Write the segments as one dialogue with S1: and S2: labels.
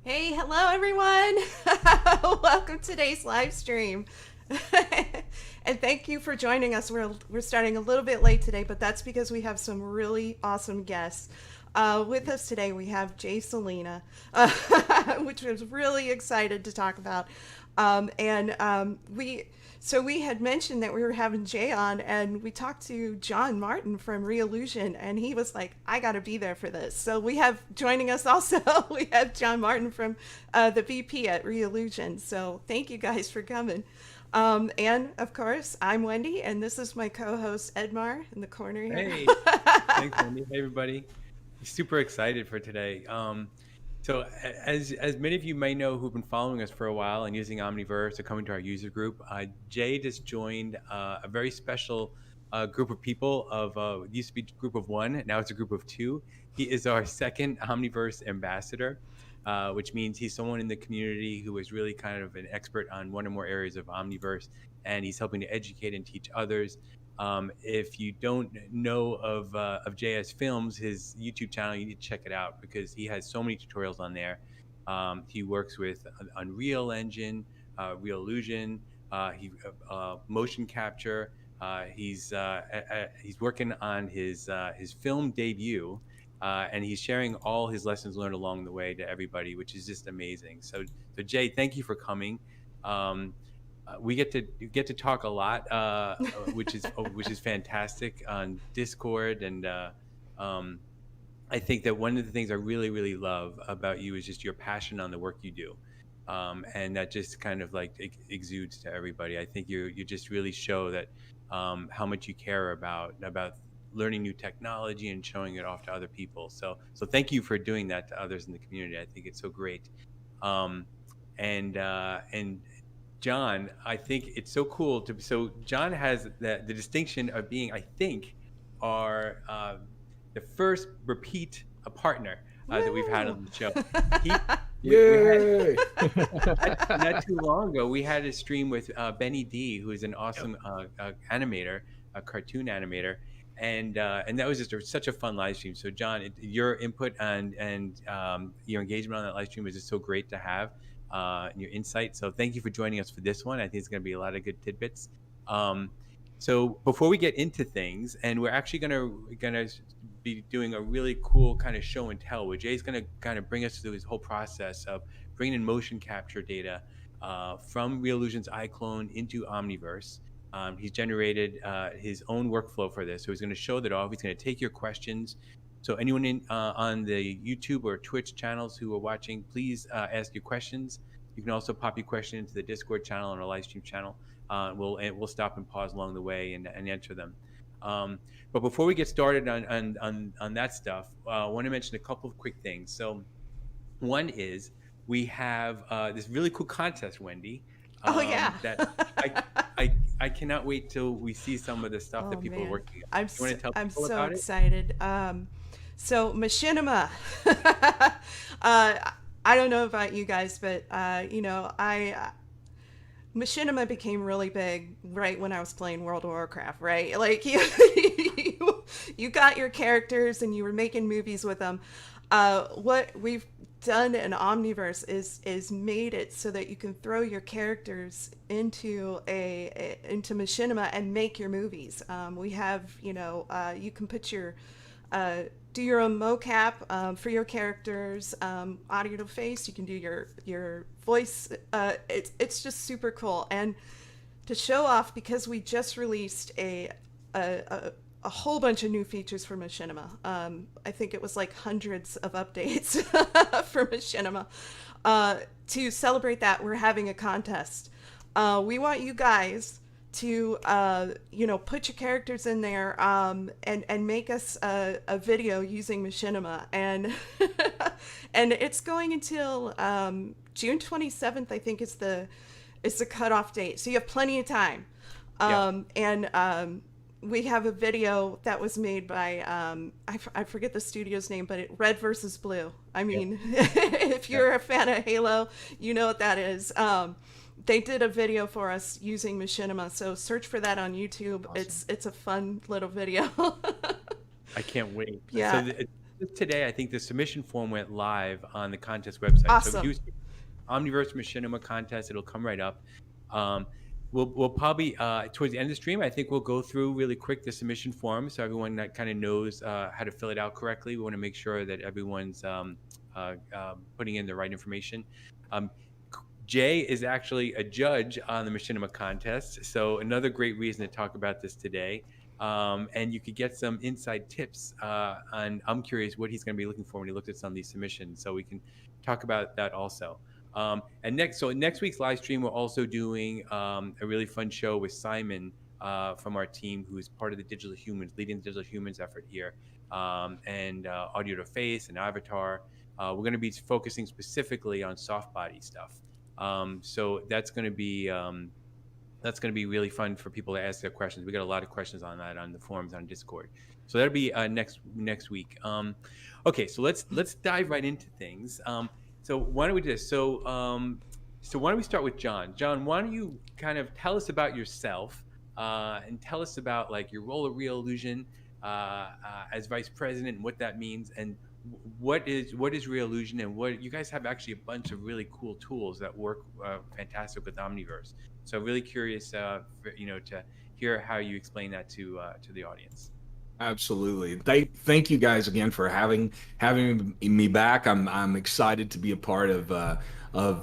S1: Hey, hello everyone. Welcome to today's live stream. And thank you for joining us. We're starting a little bit late today, but that's because we have some really awesome guests. With us today, we have Jay Solina, which was really excited to talk about. We had mentioned that we were having Jay on, and we talked to John Martin from Reallusion, and he was like, "I got to be there for this." So we have joining us also. We have John Martin from the VP at Reallusion. So thank you guys for coming. And of course, I'm Wendy, and this is my co-host Edmar in the corner here.
S2: Hey, thanks, Wendy. Hey, everybody. Super excited for today. As many of you may know who've been following us for a while and using Omniverse or coming to our user group, Jay just joined a very special group of people. It used to be a group of one, now it's a group of two. He is our second Omniverse ambassador, which means he's someone in the community who is really kind of an expert on one or more areas of Omniverse, and he's helping to educate and teach others. If you don't know of JSFILMZ, his YouTube channel, you need to check it out because he has so many tutorials on there. He works with Unreal Engine, Reallusion, motion capture. He's working on his film debut, and he's sharing all his lessons learned along the way to everybody, which is just amazing. So Jay, thank you for coming. We get to talk a lot, which is fantastic on Discord, and I think that one of the things I really love about you is just your passion on the work you do, and that just kind of like exudes to everybody. I think you just really show that how much you care about learning new technology and showing it off to other people. So thank you for doing that to others in the community. I think it's so great. And John, I think it's so cool so John has the distinction of being, I think, the first repeat partner that we've had on the show. Not too long ago, we had a stream with Benny D, who is an awesome animator, a cartoon animator, and that was just such a fun live stream. So John, your input and your engagement on that live stream was just so great to have. Your insight. So thank you for joining us for this one. I think it's going to be a lot of good tidbits. So before we get into things, and we're actually gonna be doing a really cool kind of show and tell, where Jay's going to kind of bring us through his whole process of bringing in motion capture data from Reallusion's Iclone into Omniverse. He's generated his own workflow for this, so he's going to show that off. He's going to take your questions. So anyone on the YouTube or Twitch channels who are watching, please ask your questions. You can also pop your question into the Discord channel and our live stream channel. We'll stop and pause along the way and answer them. But before we get started on that stuff, I want to mention a couple of quick things. So one is we have this really cool contest, Wendy.
S1: Oh yeah.
S2: That I cannot wait till we see some of the stuff that people are working on.
S1: I'm so excited. So Machinima, I don't know about you guys, but Machinima became really big right when I was playing World of Warcraft, right? Like you got your characters and you were making movies with them. What we've done in Omniverse is made it so that you can throw your characters into Machinima and make your movies. We have, you can put your do your own mocap for your characters, audio to face. You can do your voice. It's just super cool. And to show off, because we just released a whole bunch of new features for Machinima. I think it was like hundreds of updates for Machinima. To celebrate that, we're having a contest. We want you guys to put your characters in there and make us a video using Machinima, and and it's going until June 27th, I think, is the cutoff date, so you have plenty of time. And we have a video that was made by I forget the studio's name, but Red versus Blue. I mean, if you're a fan of Halo, you know what that is. They did a video for us using Machinima, so search for that on YouTube. Awesome. It's a fun little video.
S2: I can't wait.
S1: Yeah.
S2: So just today, I think the submission form went live on the contest website. So if you
S1: Awesome.
S2: do Omniverse Machinima contest, it'll come right up. Um, we'll probably towards the end of the stream, I think we'll go through really quick the submission form so everyone that kind of knows how to fill it out correctly. We want to make sure that everyone's putting in the right information. Um, Jay is actually a judge on the Machinima contest, so another great reason to talk about this today. And you could get some inside tips on. I'm curious what he's going to be looking for when he looks at some of these submissions, so we can talk about that also. And next week's live stream, we're also doing a really fun show with Simon from our team, who's part of the Digital Humans, leading the Digital Humans effort here, and audio to face and avatar. We're going to be focusing specifically on soft body stuff. So that's going to be really fun for people to ask their questions. We got a lot of questions on that on the forums on Discord. So that'll be next week. Okay, so let's dive right into things. So why don't we do this? So why don't we start with John? John, why don't you kind of tell us about yourself and tell us about like your role at Reallusion as vice president and what that means, and what is Reallusion, and what you guys have actually a bunch of really cool tools that work fantastic with Omniverse. So really curious, to hear how you explain that to the audience.
S3: Absolutely. Thank you guys again for having me back. I'm excited to be a part of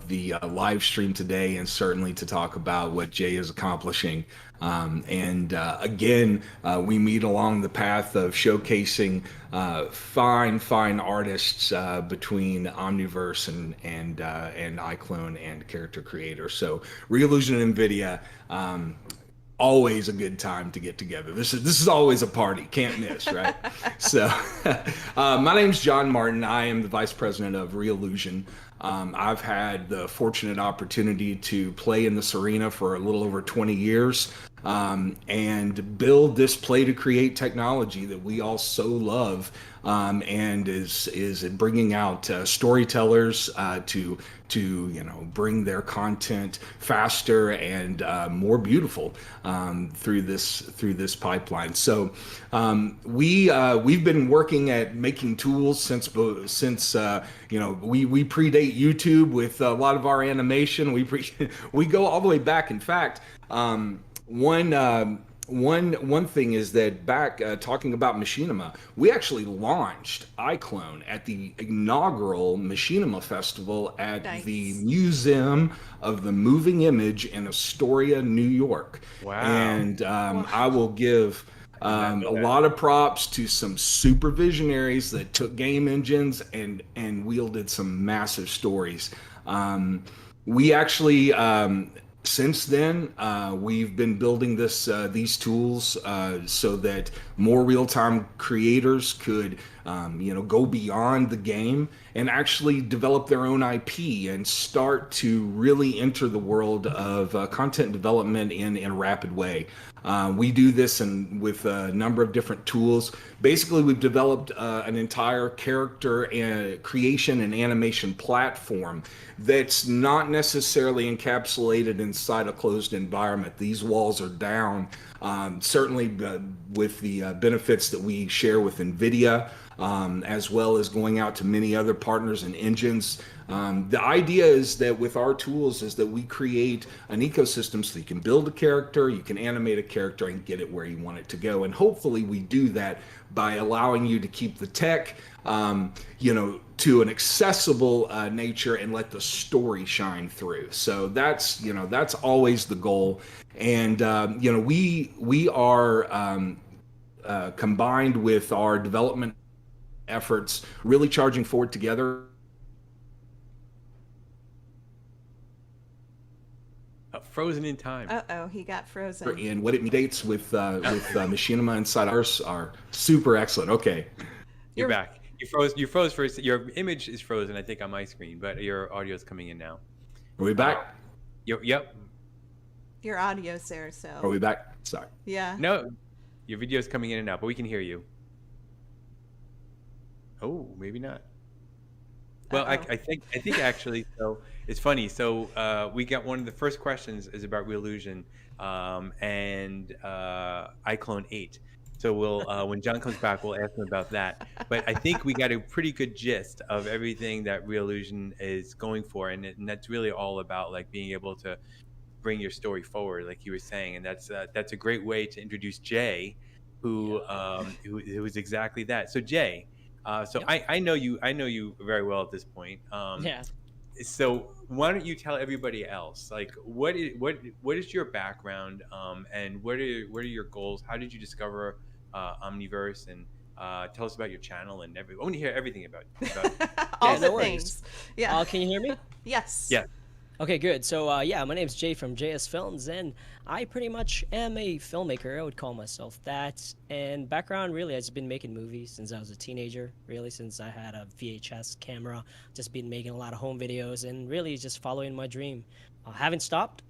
S3: the live stream today, and certainly to talk about what Jay is accomplishing. Again, we meet along the path of showcasing fine artists between Omniverse and Iclone and Character Creator. So Reallusion and NVIDIA. Always a good time to get together. This is always a party, can't miss, right? So, my name's John Martin. I am the vice president of Reallusion. I've had the fortunate opportunity to play in this arena for a little over 20 years and build this play to create technology that we all so love, and is bringing out storytellers to bring their content faster and more beautiful through this pipeline. So we've been working at making tools since we predate YouTube with a lot of our animation. We go all the way back. In fact, one thing is that back talking about Machinima, we actually launched Iclone at the inaugural Machinima Festival at the Museum of the Moving Image in Astoria, New York.
S2: Wow.
S3: And I will give a lot of props to some super visionaries that took game engines and wielded some massive stories. We actually since then, we've been building these tools so that more real-time creators could, go beyond the game and actually develop their own IP and start to really enter the world of content development in a rapid way. We do this with a number of different tools. Basically, we've developed an entire character creation and animation platform that's not necessarily encapsulated inside a closed environment. These walls are down, certainly with the benefits that we share with NVIDIA, as well as going out to many other partners and engines. The idea is that with our tools is that we create an ecosystem so you can build a character, you can animate a character, and get it where you want it to go. And hopefully we do that by allowing you to keep the tech, to an accessible nature and let the story shine through. So that's always the goal. And, we are combined with our development efforts, really charging forward together.
S2: Frozen in time.
S1: Uh-oh, he got frozen.
S3: And what it dates with Machinima inside ours are super excellent. Okay.
S2: You're back. You froze first. Your image is frozen, I think, on my screen, but your audio is coming in now.
S3: Are we back?
S2: Yep.
S1: Your audio's there, so.
S3: Are we back? Sorry.
S1: Yeah.
S2: No, your video is coming in and out, but we can hear you. Oh, maybe not. Well, I think actually, so it's funny. So we got one of the first questions is about Reallusion and Iclone 8. So we'll when John comes back, we'll ask him about that. But I think we got a pretty good gist of everything that Reallusion is going for, and that's really all about like being able to bring your story forward, like you were saying, and that's a great way to introduce Jay, who is exactly that. So Jay, so
S4: Yep.
S2: I know you very well at this point.
S4: Yeah.
S2: So why don't you tell everybody else, like what is your background, and what are your goals? How did you discover Omniverse, and tell us about your channel and everything. I want to hear everything about
S1: All
S4: Yeah,
S1: the
S4: no worries.
S1: things. Yeah.
S4: Can you hear me?
S1: Yes.
S2: yeah.
S4: Okay, good. So, yeah, my name's Jay from JSFILMZ, and I pretty much am a filmmaker. I would call myself that. And background, really, I've just been making movies since I was a teenager, really, since I had a VHS camera. Just been making a lot of home videos and really just following my dream. Haven't stopped.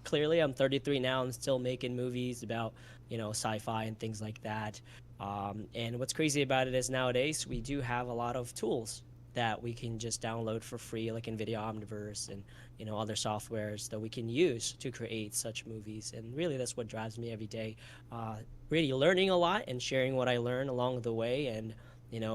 S4: Clearly, I'm 33 now. I'm still making movies about, sci-fi and things like that. And what's crazy about it is nowadays we do have a lot of tools that we can just download for free, like NVIDIA Omniverse and other softwares that we can use to create such movies. And really, that's what drives me every day. Really learning a lot and sharing what I learn along the way. And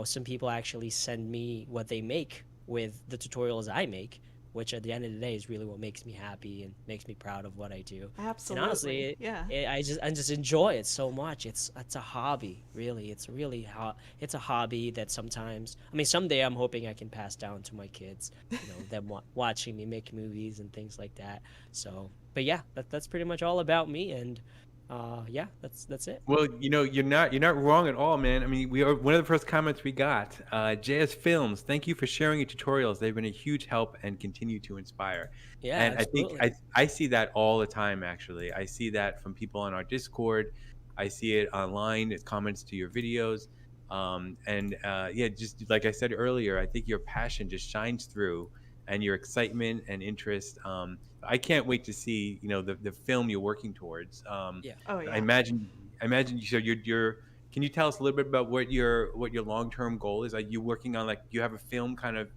S4: some people actually send me what they make with the tutorials I make, which at the end of the day is really what makes me happy and makes me proud of what I do.
S1: Absolutely.
S4: And honestly,
S1: Yeah.
S4: I just enjoy it so much. It's a hobby, really. It's really it's a hobby that sometimes, I mean, someday I'm hoping I can pass down to my kids, them watching me make movies and things like that. So, but yeah, that's pretty much all about me, and yeah, that's it.
S2: Well, you're not wrong at all, man. I mean, we are one of the first comments we got. JSFILMZ, thank you for sharing your tutorials. They've been a huge help and continue to inspire.
S4: Yeah,
S2: And
S4: absolutely.
S2: I think I see that all the time. Actually, I see that from people on our Discord. I see it online. It's comments to your videos. Yeah, just like I said earlier, I think your passion just shines through, and your excitement and interest. I can't wait to see the film you're working towards.
S4: Yeah.
S1: Oh yeah.
S2: I imagine. So you're. Can you tell us a little bit about what your long-term goal is? Are you working on, like, you have a film kind of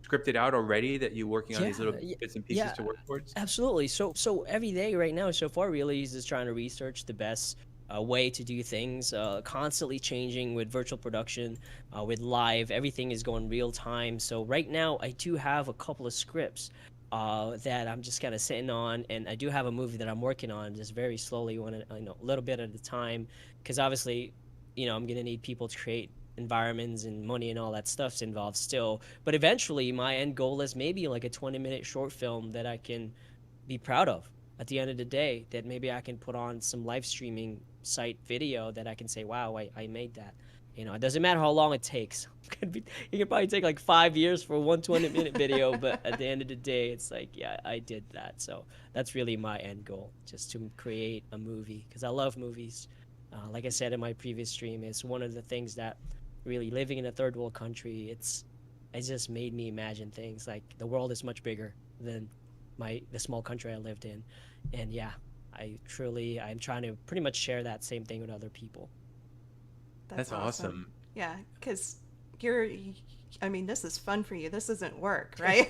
S2: scripted out already that you're working on these little bits and pieces
S4: yeah,
S2: to work towards?
S4: absolutely. So every day right now, so far, really, is just trying to research the best way to do things. Constantly changing with virtual production, with live. Everything is going real time. So right now, I do have a couple of scripts that I'm just kind of sitting on, and I do have a movie that I'm working on, just very slowly, a little bit at a time, because obviously, I'm gonna need people to create environments and money and all that stuff's involved still. But eventually, my end goal is maybe like a 20-minute short film that I can be proud of at the end of the day, that maybe I can put on some live streaming site video that I can say, wow, I made that. It doesn't matter how long it takes. It can probably take like 5 years for one 20-minute video, but at the end of the day, it's like, yeah, I did that. So that's really my end goal, just to create a movie, because I love movies. Like I said in my previous stream, it's one of the things that really, living in a third world country, it just made me imagine things like the world is much bigger than the small country I lived in. And yeah, I'm trying to pretty much share that same thing with other people.
S2: That's awesome.
S1: Yeah, because I mean, this is fun for you. This isn't work, right?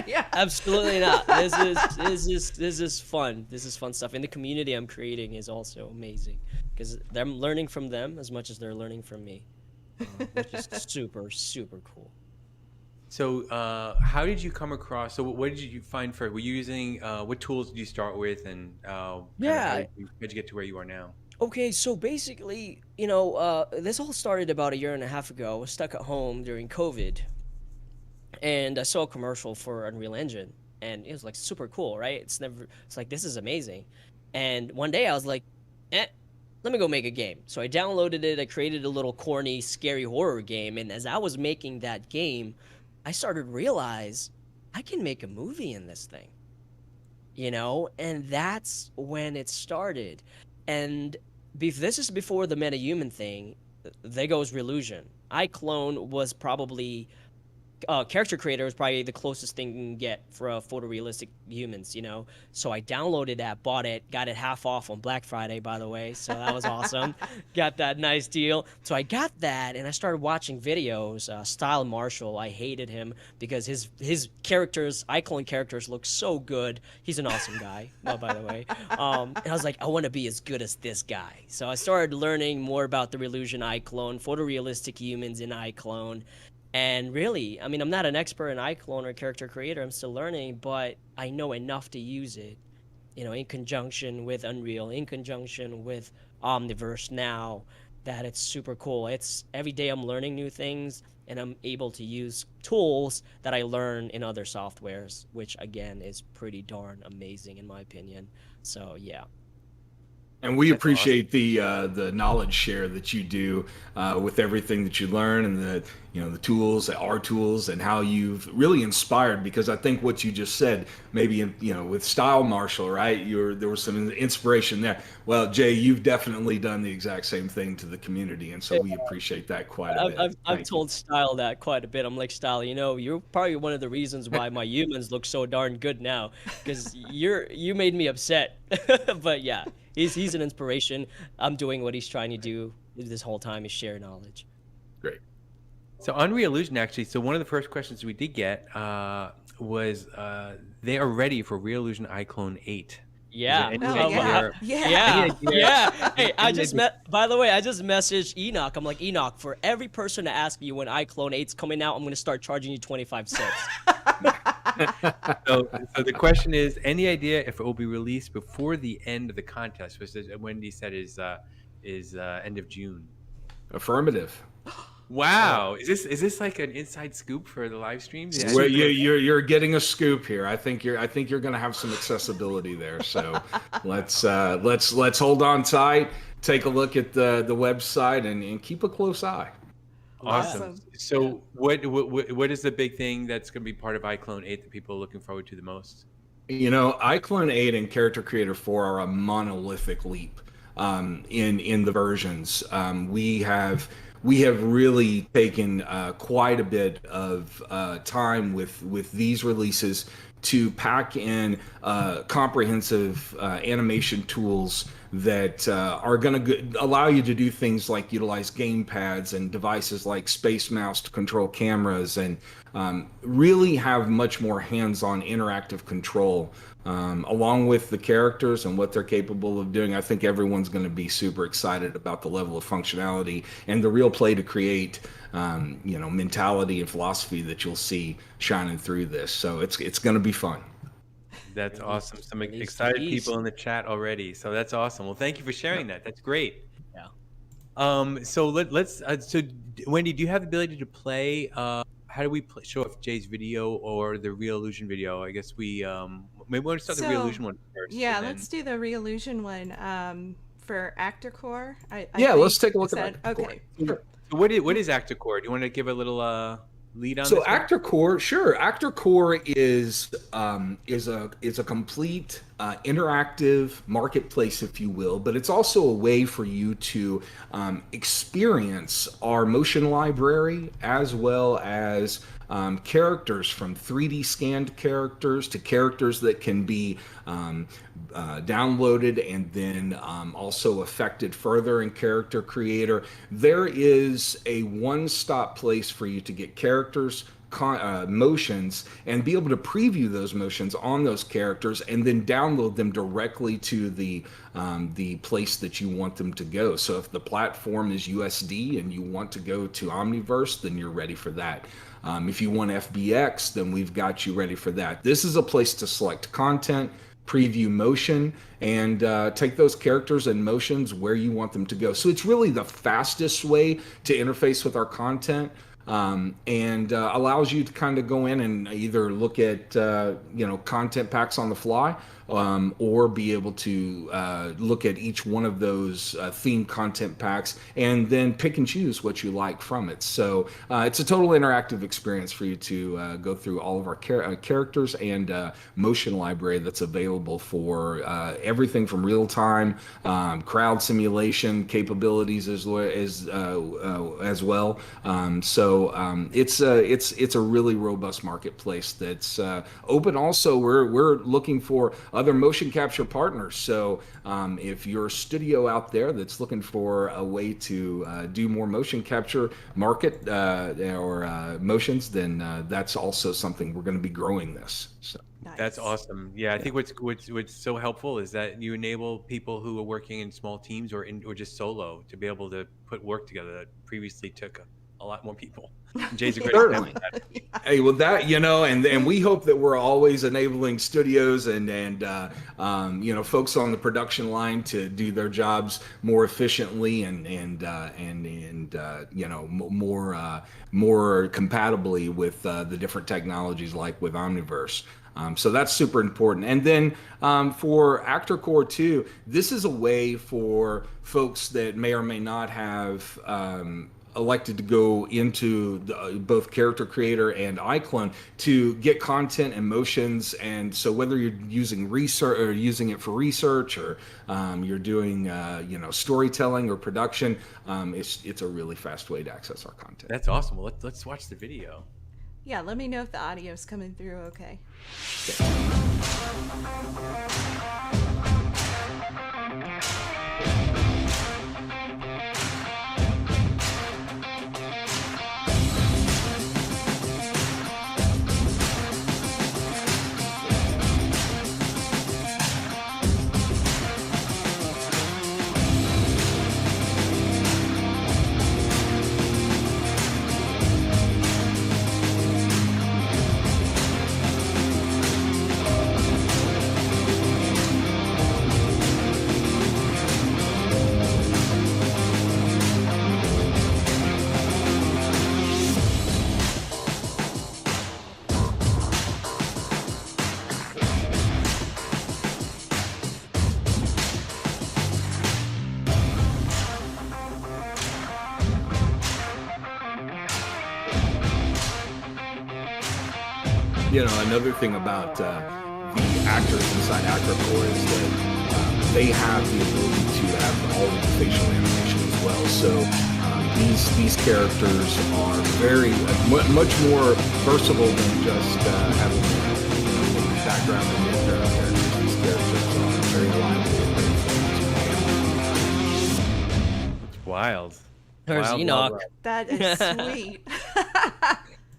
S1: Yeah.
S4: Absolutely not. This is fun. This is fun stuff. And the community I'm creating is also amazing, because I'm learning from them as much as they're learning from me, which is super, super cool.
S2: So, how did you come across? So, what did you find first? Were you using what tools did you start with, and how'd you get to where you are now?
S4: Okay, so basically, this all started about a year and a half ago. I was stuck at home during COVID, and I saw a commercial for Unreal Engine, and it was like super cool, right? It's like, this is amazing. And one day I was like, let me go make a game. So I downloaded it. I created a little corny, scary horror game, and as I was making that game, I started to realize I can make a movie in this thing, and that's when it started. And this is before the metahuman thing. There goes Reallusion. Iclone was probably character creator is probably the closest thing you can get for a photorealistic humans, you know. So I downloaded that, bought it, got it half off on Black Friday, by the way. So that was awesome. Got that nice deal. So I got that, and I started watching videos. Style Marshall, I hated him because his characters, Iclone characters, look so good. He's an awesome guy, by the way. And I was like, I want to be as good as this guy. So I started learning more about the Reallusion Iclone, photorealistic humans in Iclone. And really, I mean, I'm not an expert in Iclone or character creator. I'm still learning, but I know enough to use it, you know, in conjunction with Unreal, in conjunction with Omniverse now, that it's super cool. It's every day I'm learning new things, and I'm able to use tools that I learn in other softwares, which again is pretty darn amazing in my opinion. So yeah.
S3: And we
S2: That's
S3: appreciate the knowledge share that you do with everything that you learn, and the tools, our tools, and how you've really inspired. Because I think what you just said, maybe with Style Marshall, right? There was some inspiration there. Well, Jay, you've definitely done the exact same thing to the community, and so we appreciate that quite a bit.
S4: I've told Style that quite a bit. I'm like, Style, you know, you're probably one of the reasons why my humans look so darn good now, because you made me upset. But yeah. He's an inspiration. I'm doing what he's trying to do this whole time, is share knowledge.
S3: Great.
S2: So on Reallusion, actually, so one of the first questions we did get was they are ready for Reallusion Iclone 8.
S4: Yeah.
S1: Yeah.
S4: Hey, by the way, I just messaged Enoch. I'm like, Enoch, for every person to ask me when Iclone 8's coming out, I'm going to start charging you 25 cents.
S2: So the question is, any idea if it will be released before the end of the contest, which Wendy said is end of June?
S3: Affirmative.
S2: Wow, is this like an inside scoop for the live streams? Yeah.
S3: Well, you're getting a scoop here. I think you're going to have some accessibility there. So let's hold on tight. Take a look at the website and keep a close eye.
S2: Awesome. So what is the big thing that's going to be part of Iclone 8 that people are looking forward to the most?
S3: Iclone 8 and Character Creator 4 are a monolithic leap in the versions. We have really taken quite a bit of time with these releases to pack in comprehensive animation tools that are going to allow you to do things like utilize game pads and devices like Space Mouse to control cameras, and really have much more hands-on interactive control along with the characters and what they're capable of doing. I think everyone's going to be super excited about the level of functionality and the real play to create mentality and philosophy that you'll see shining through this. So it's going to be fun.
S2: That's awesome. Some excited people in the chat already. So that's awesome. Well, thank you for sharing that. That's great.
S4: Yeah.
S2: So let's. So Wendy, do you have the ability to play? How do we show off Jay's video or the Reallusion video? I guess we maybe we'll start the Reallusion one first.
S1: Yeah, let's do the Reallusion one for ActorCore.
S3: Let's take a look at that.
S1: Okay.
S2: Sure. So what is ActorCore? Do you want to give a little lead on
S3: so
S2: this?
S3: ActorCore, sure. ActorCore is a complete interactive marketplace, if you will, but it's also a way for you to experience our motion library, as well as characters, from 3D scanned characters to characters that can be downloaded and then also affected further in Character Creator. There is a one-stop place for you to get characters, motions, and be able to preview those motions on those characters and then download them directly to the place that you want them to go. So if the platform is USD and you want to go to Omniverse, then you're ready for that. If you want FBX, then we've got you ready for that. This is a place to select content, preview motion, and take those characters and motions where you want them to go. So it's really the fastest way to interface with our content, and allows you to kind of go in and either look at content packs on the fly, or be able to look at each one of those themed content packs and then pick and choose what you like from it. So it's a total interactive experience for you to go through all of our characters and motion library that's available for everything from real-time crowd simulation capabilities as well. It's a really robust marketplace that's open. Also, we're looking for other motion capture partners. So if you're a studio out there that's looking for a way to do more motion capture market or motions, then that's also something we're going to be growing this. So.
S1: Nice.
S2: That's awesome. Yeah, I think what's so helpful is that you enable people who are working in small teams or just solo to be able to put work together that previously took a lot more people. And Jay's a great example of that.
S3: Hey, with that, and we hope that we're always enabling studios and folks on the production line to do their jobs more efficiently and more compatibly with the different technologies like with Omniverse. So that's super important. And then for ActorCore too, this is a way for folks that may or may not have elected to go into both Character Creator and Iclone to get content and motions. And so whether you're using research or using it for research or you're doing storytelling or production, it's a really fast way to access our content.
S2: That's awesome. Well, let's watch the video.
S1: Yeah, let me know if the audio's coming through okay.
S3: Another thing about the actors inside ActorCore is that they have the ability to have all of the facial animation as well. So these characters are very much more versatile than just having a background and characters. These characters are very reliable.
S2: It's wild.
S4: There's
S2: Wild,
S4: Enoch.
S2: wild.
S1: That is sweet.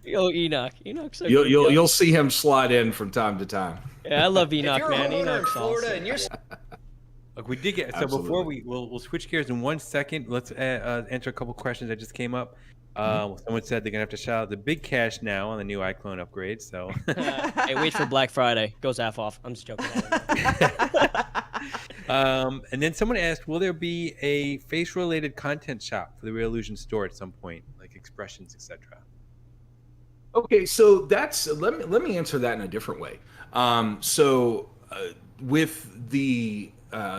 S4: Yo, Enoch's so
S3: You'll see him slide in from time to time.
S4: Yeah, I love Enoch,
S5: If you're
S4: man.
S5: a homeowner in
S4: Enoch's
S5: Florida
S4: awesome.
S5: and you're
S2: Look, we did get so
S3: Absolutely.
S2: before we'll switch gears in 1 second. Let's answer a couple questions that just came up. Someone said they're gonna have to shout out the big cash now on the new Iclone upgrade. So
S4: Hey, wait for Black Friday. Goes half off. I'm just joking.
S2: and then someone asked, will there be a face-related content shop for the Reallusion store at some point, like expressions, etc.?
S3: Okay, so that's let me answer that in a different way. With the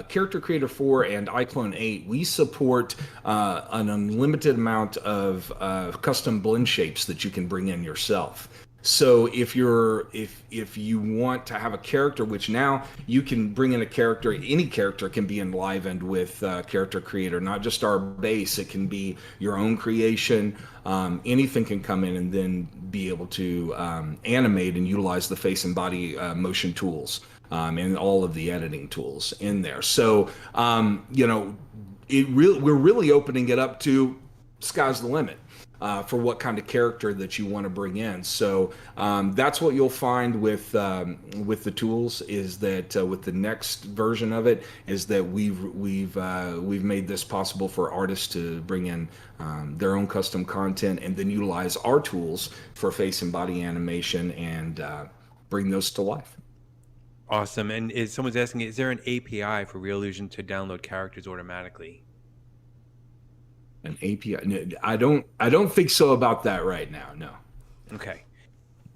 S3: Character Creator 4 and Iclone 8, we support an unlimited amount of custom blend shapes that you can bring in yourself. So if you want to have a character, which now you can bring in a character, any character can be enlivened with Character Creator, not just our base. It can be your own creation. Anything can come in and then be able to animate and utilize the face and body motion tools and all of the editing tools in there. So we're really opening it up to sky's the limit. For what kind of character that you want to bring in. So that's what you'll find with the tools, is that with the next version of it is that we've made this possible for artists to bring in their own custom content and then utilize our tools for face and body animation and bring those to life.
S2: Awesome. And someone's asking, is there an API for Reallusion to download characters automatically?
S3: An API? I don't think so about that right now. No.
S2: Okay.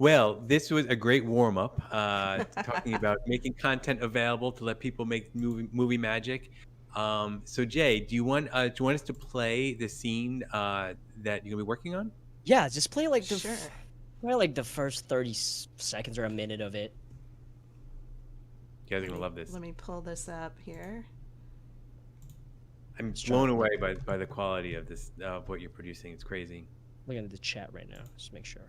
S2: Well, this was a great warm up, talking about making content available to let people make movie magic. So Jay, do you want us to play the scene that you're gonna be working on?
S4: Yeah, just play like
S1: Sure.
S4: play like the first 30 seconds or a minute of it.
S2: You guys are gonna love this.
S1: Let me pull this up here.
S2: I'm blown away by the quality of this of what you're producing. It's crazy.
S4: Looking at the chat right now, just make sure.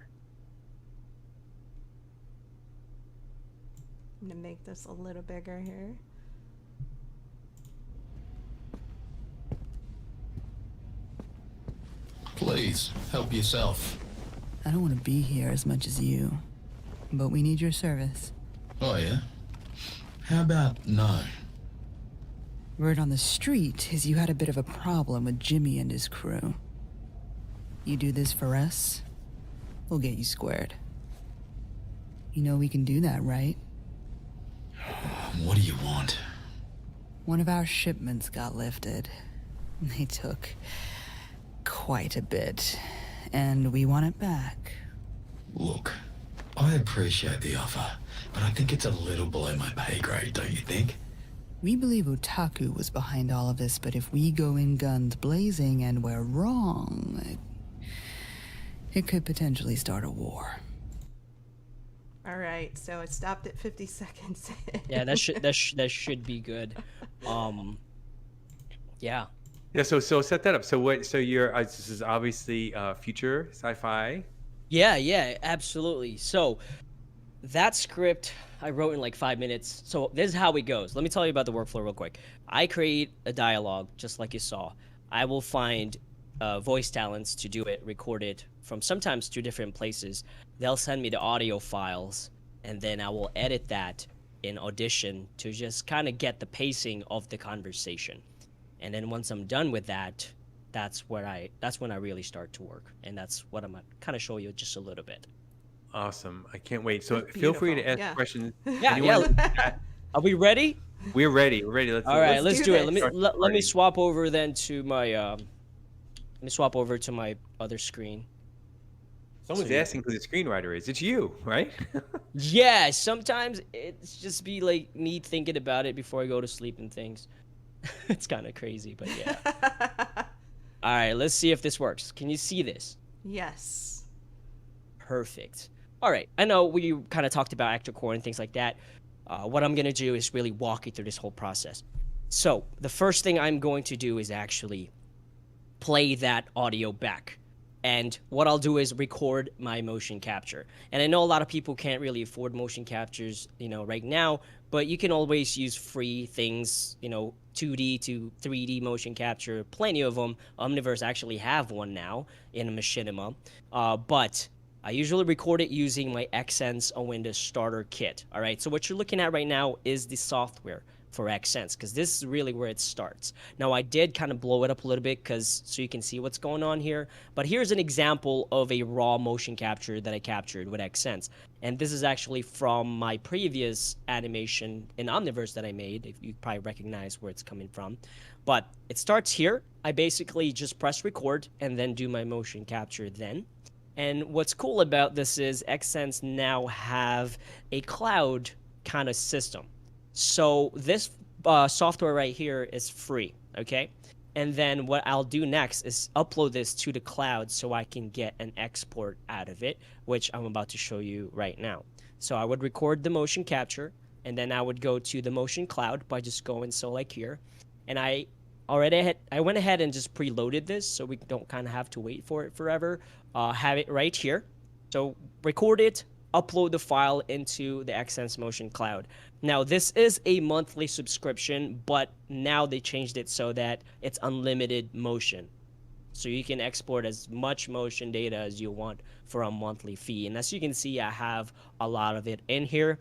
S1: I'm gonna make this a little bigger here.
S5: Please, help yourself.
S6: I don't want to be here as much as you, but we need your service.
S5: Oh, yeah? How about no?
S6: Word on the street is you had a bit of a problem with Jimmy and his crew. You do this for us, we'll get you squared. You know we can do that, right?
S5: What do you want?
S6: One of our shipments got lifted. They took quite a bit, and we want it back.
S5: Look, I appreciate the offer, but I think it's a little below my pay grade, don't you think?
S6: We believe Otaku was behind all of this, but if we go in guns blazing and we're wrong, it could potentially start a war.
S1: All right, so it stopped at 50 seconds.
S4: Yeah, that should be good. Yeah.
S2: Yeah. So set that up. So what? So you're this is obviously future sci-fi.
S4: Yeah, absolutely. So that script I wrote in like 5 minutes. So this is how it goes. Let me tell you about the workflow real quick. I create a dialogue just like you saw. I will find voice talents to do it, record it from sometimes 2 different places. They'll send me the audio files, and then I will edit that in Audition to just kind of get the pacing of the conversation. And then once I'm done with that, that's when I really start to work, and that's what I'm gonna kind of show you just a little bit.
S2: Awesome. I can't wait. So
S1: That's
S2: feel free to
S1: beautiful.
S2: ask
S1: Yeah.
S2: questions.
S4: Yeah.
S2: Anyone-
S4: Are we ready?
S2: We're ready. We're ready.
S4: All right, let's
S1: do
S4: do it.
S1: this.
S4: Let me swap over then to my other screen.
S2: Someone's
S4: So you-
S2: asking who the screenwriter is. It's you, right?
S4: Yeah, sometimes it's just be like me thinking about it before I go to sleep and things. It's kind of crazy, but yeah. All right, let's see if this works. Can you see this?
S1: Yes.
S4: Perfect. All right, I know we kind of talked about ActorCore and things like that. What I'm going to do is really walk you through this whole process. So the first thing I'm going to do is actually play that audio back. And what I'll do is record my motion capture. And I know a lot of people can't really afford motion captures, right now, but you can always use free things, 2D to 3D motion capture, plenty of them. Omniverse actually have one now in a machinima. But I usually record it using my Xsense Windows Starter Kit. All right, so what you're looking at right now is the software for Xsense, because this is really where it starts. Now, I did kind of blow it up a little bit so you can see what's going on here, but here's an example of a raw motion capture that I captured with Xsense. And this is actually from my previous animation in Omniverse that I made. If you probably recognize where it's coming from. But it starts here. I basically just press record and then do my motion capture then. And what's cool about this is Xsense now have a cloud kind of system. So this software right here is free, okay? And then what I'll do next is upload this to the cloud so I can get an export out of it, which I'm about to show you right now. So I would record the motion capture, and then I would go to the motion cloud by just going like here. And I went ahead and just preloaded this so we don't kind of have to wait for it forever. Have it right here. So record it, upload the file into the Xsense Motion Cloud. Now, this is a monthly subscription, but now they changed it so that it's unlimited motion. So you can export as much motion data as you want for a monthly fee. And as you can see, I have a lot of it in here.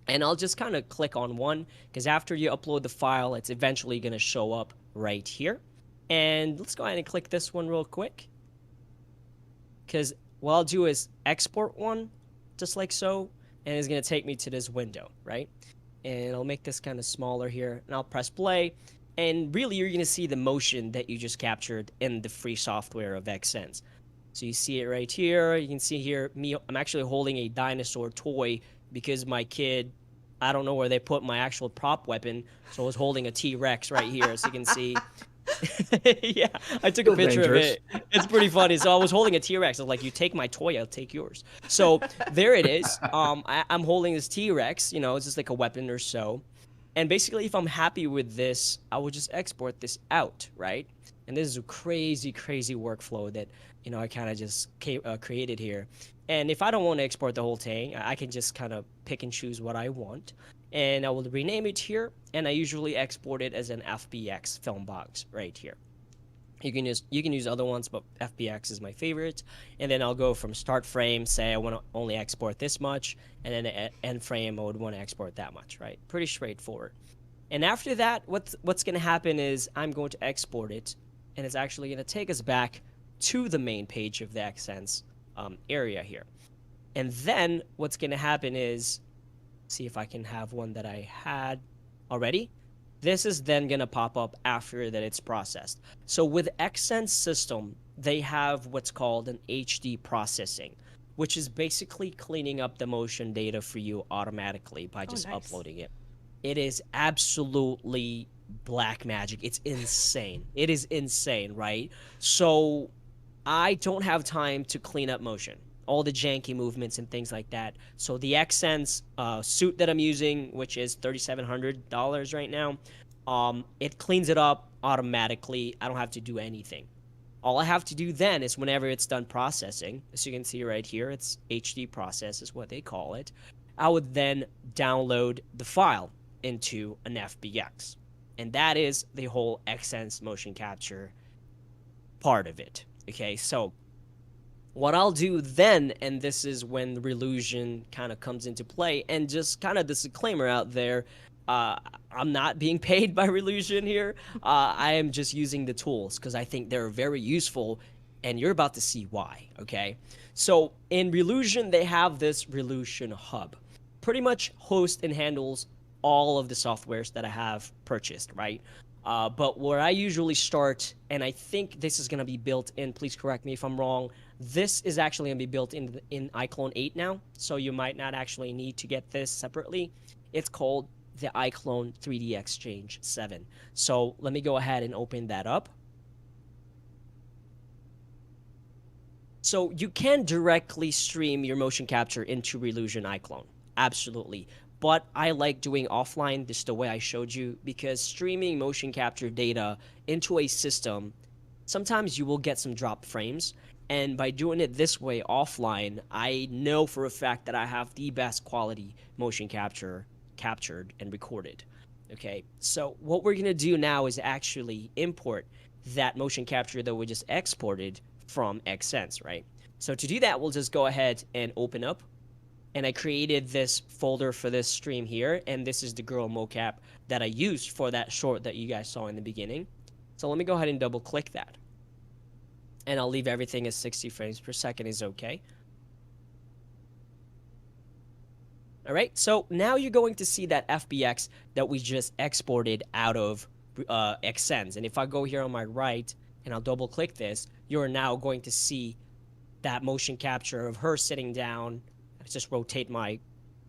S4: And I'll just kind of click on one, because after you upload the file, it's eventually going to show up right here. And let's go ahead and click this one real quick, because what I'll do is export one, just like so, and it's going to take me to this window, right? And I'll make this kind of smaller here, and I'll press play, and really you're going to see the motion that you just captured in the free software of Xsense. So you see it right here. You can see here, I'm actually holding a dinosaur toy because my kid, I don't know where they put my actual prop weapon, so I was holding a T-Rex right here, so you can see. Yeah, I took a
S3: Still
S4: picture
S3: dangerous.
S4: of it. It's pretty funny. So I was holding a T-Rex. I was like, "You take my toy, I'll take yours." So there it is. I'm holding this T-Rex. You know, it's just like a weapon or so. And basically, if I'm happy with this, I would just export this out, right? And this is a crazy, crazy workflow that I kind of just created here. And if I don't want to export the whole thing, I can just kind of pick and choose what I want. And I will rename it here, and I usually export it as an FBX film box right here. You can use other ones, but FBX is my favorite. And then I'll go from start frame, say I want to only export this much, and then at end frame I would want to export that much, right? Pretty straightforward. And after that, what's going to happen is I'm going to export it, and it's actually going to take us back to the main page of the Xsense area here. And then what's going to happen is, see if I can have one that I had already. This is then going to pop up after that it's processed. So with Xsense system, they have what's called an HD processing, which is basically cleaning up the motion data for you automatically by just uploading it. It is absolutely black magic. It's insane. It is insane, right? So I don't have time to clean up motion, all the janky movements and things like that. So the Xsense suit that I'm using, which is $3,700 right now, it cleans it up automatically. I don't have to do anything. All I have to do then is whenever it's done processing, as you can see right here, it's HD process is what they call it. I would then download the file into an FBX. And that is the whole Xsense motion capture part of it. Okay, so what I'll do then, and this is when the Reallusion kind of comes into play, and just kind of this disclaimer out there, I'm not being paid by Reallusion here. I am just using the tools because I think they're very useful, and you're about to see why, okay? So in Reallusion, they have this Reallusion hub. Pretty much hosts and handles all of the softwares that I have purchased, right? But where I usually start, and I think this is going to be built in, please correct me if I'm wrong, this is actually going to be built in Iclone 8 now, so you might not actually need to get this separately. It's called the Iclone 3D Exchange 7. So let me go ahead and open that up. So you can directly stream your motion capture into Reallusion Iclone, absolutely. But I like doing offline, just the way I showed you, because streaming motion capture data into a system, sometimes you will get some dropped frames. And by doing it this way offline, I know for a fact that I have the best quality motion capture captured and recorded. Okay, so what we're going to do now is actually import that motion capture that we just exported from Xsense, right? So to do that, we'll just go ahead and open up. And I created this folder for this stream here, and this is the girl mocap that I used for that short that you guys saw in the beginning. So let me go ahead and double click that. And I'll leave everything as 60 frames per second is okay. All right, so now you're going to see that FBX that we just exported out of Xsense. And if I go here on my right and I'll double click this, you're now going to see that motion capture of her sitting down. Just rotate my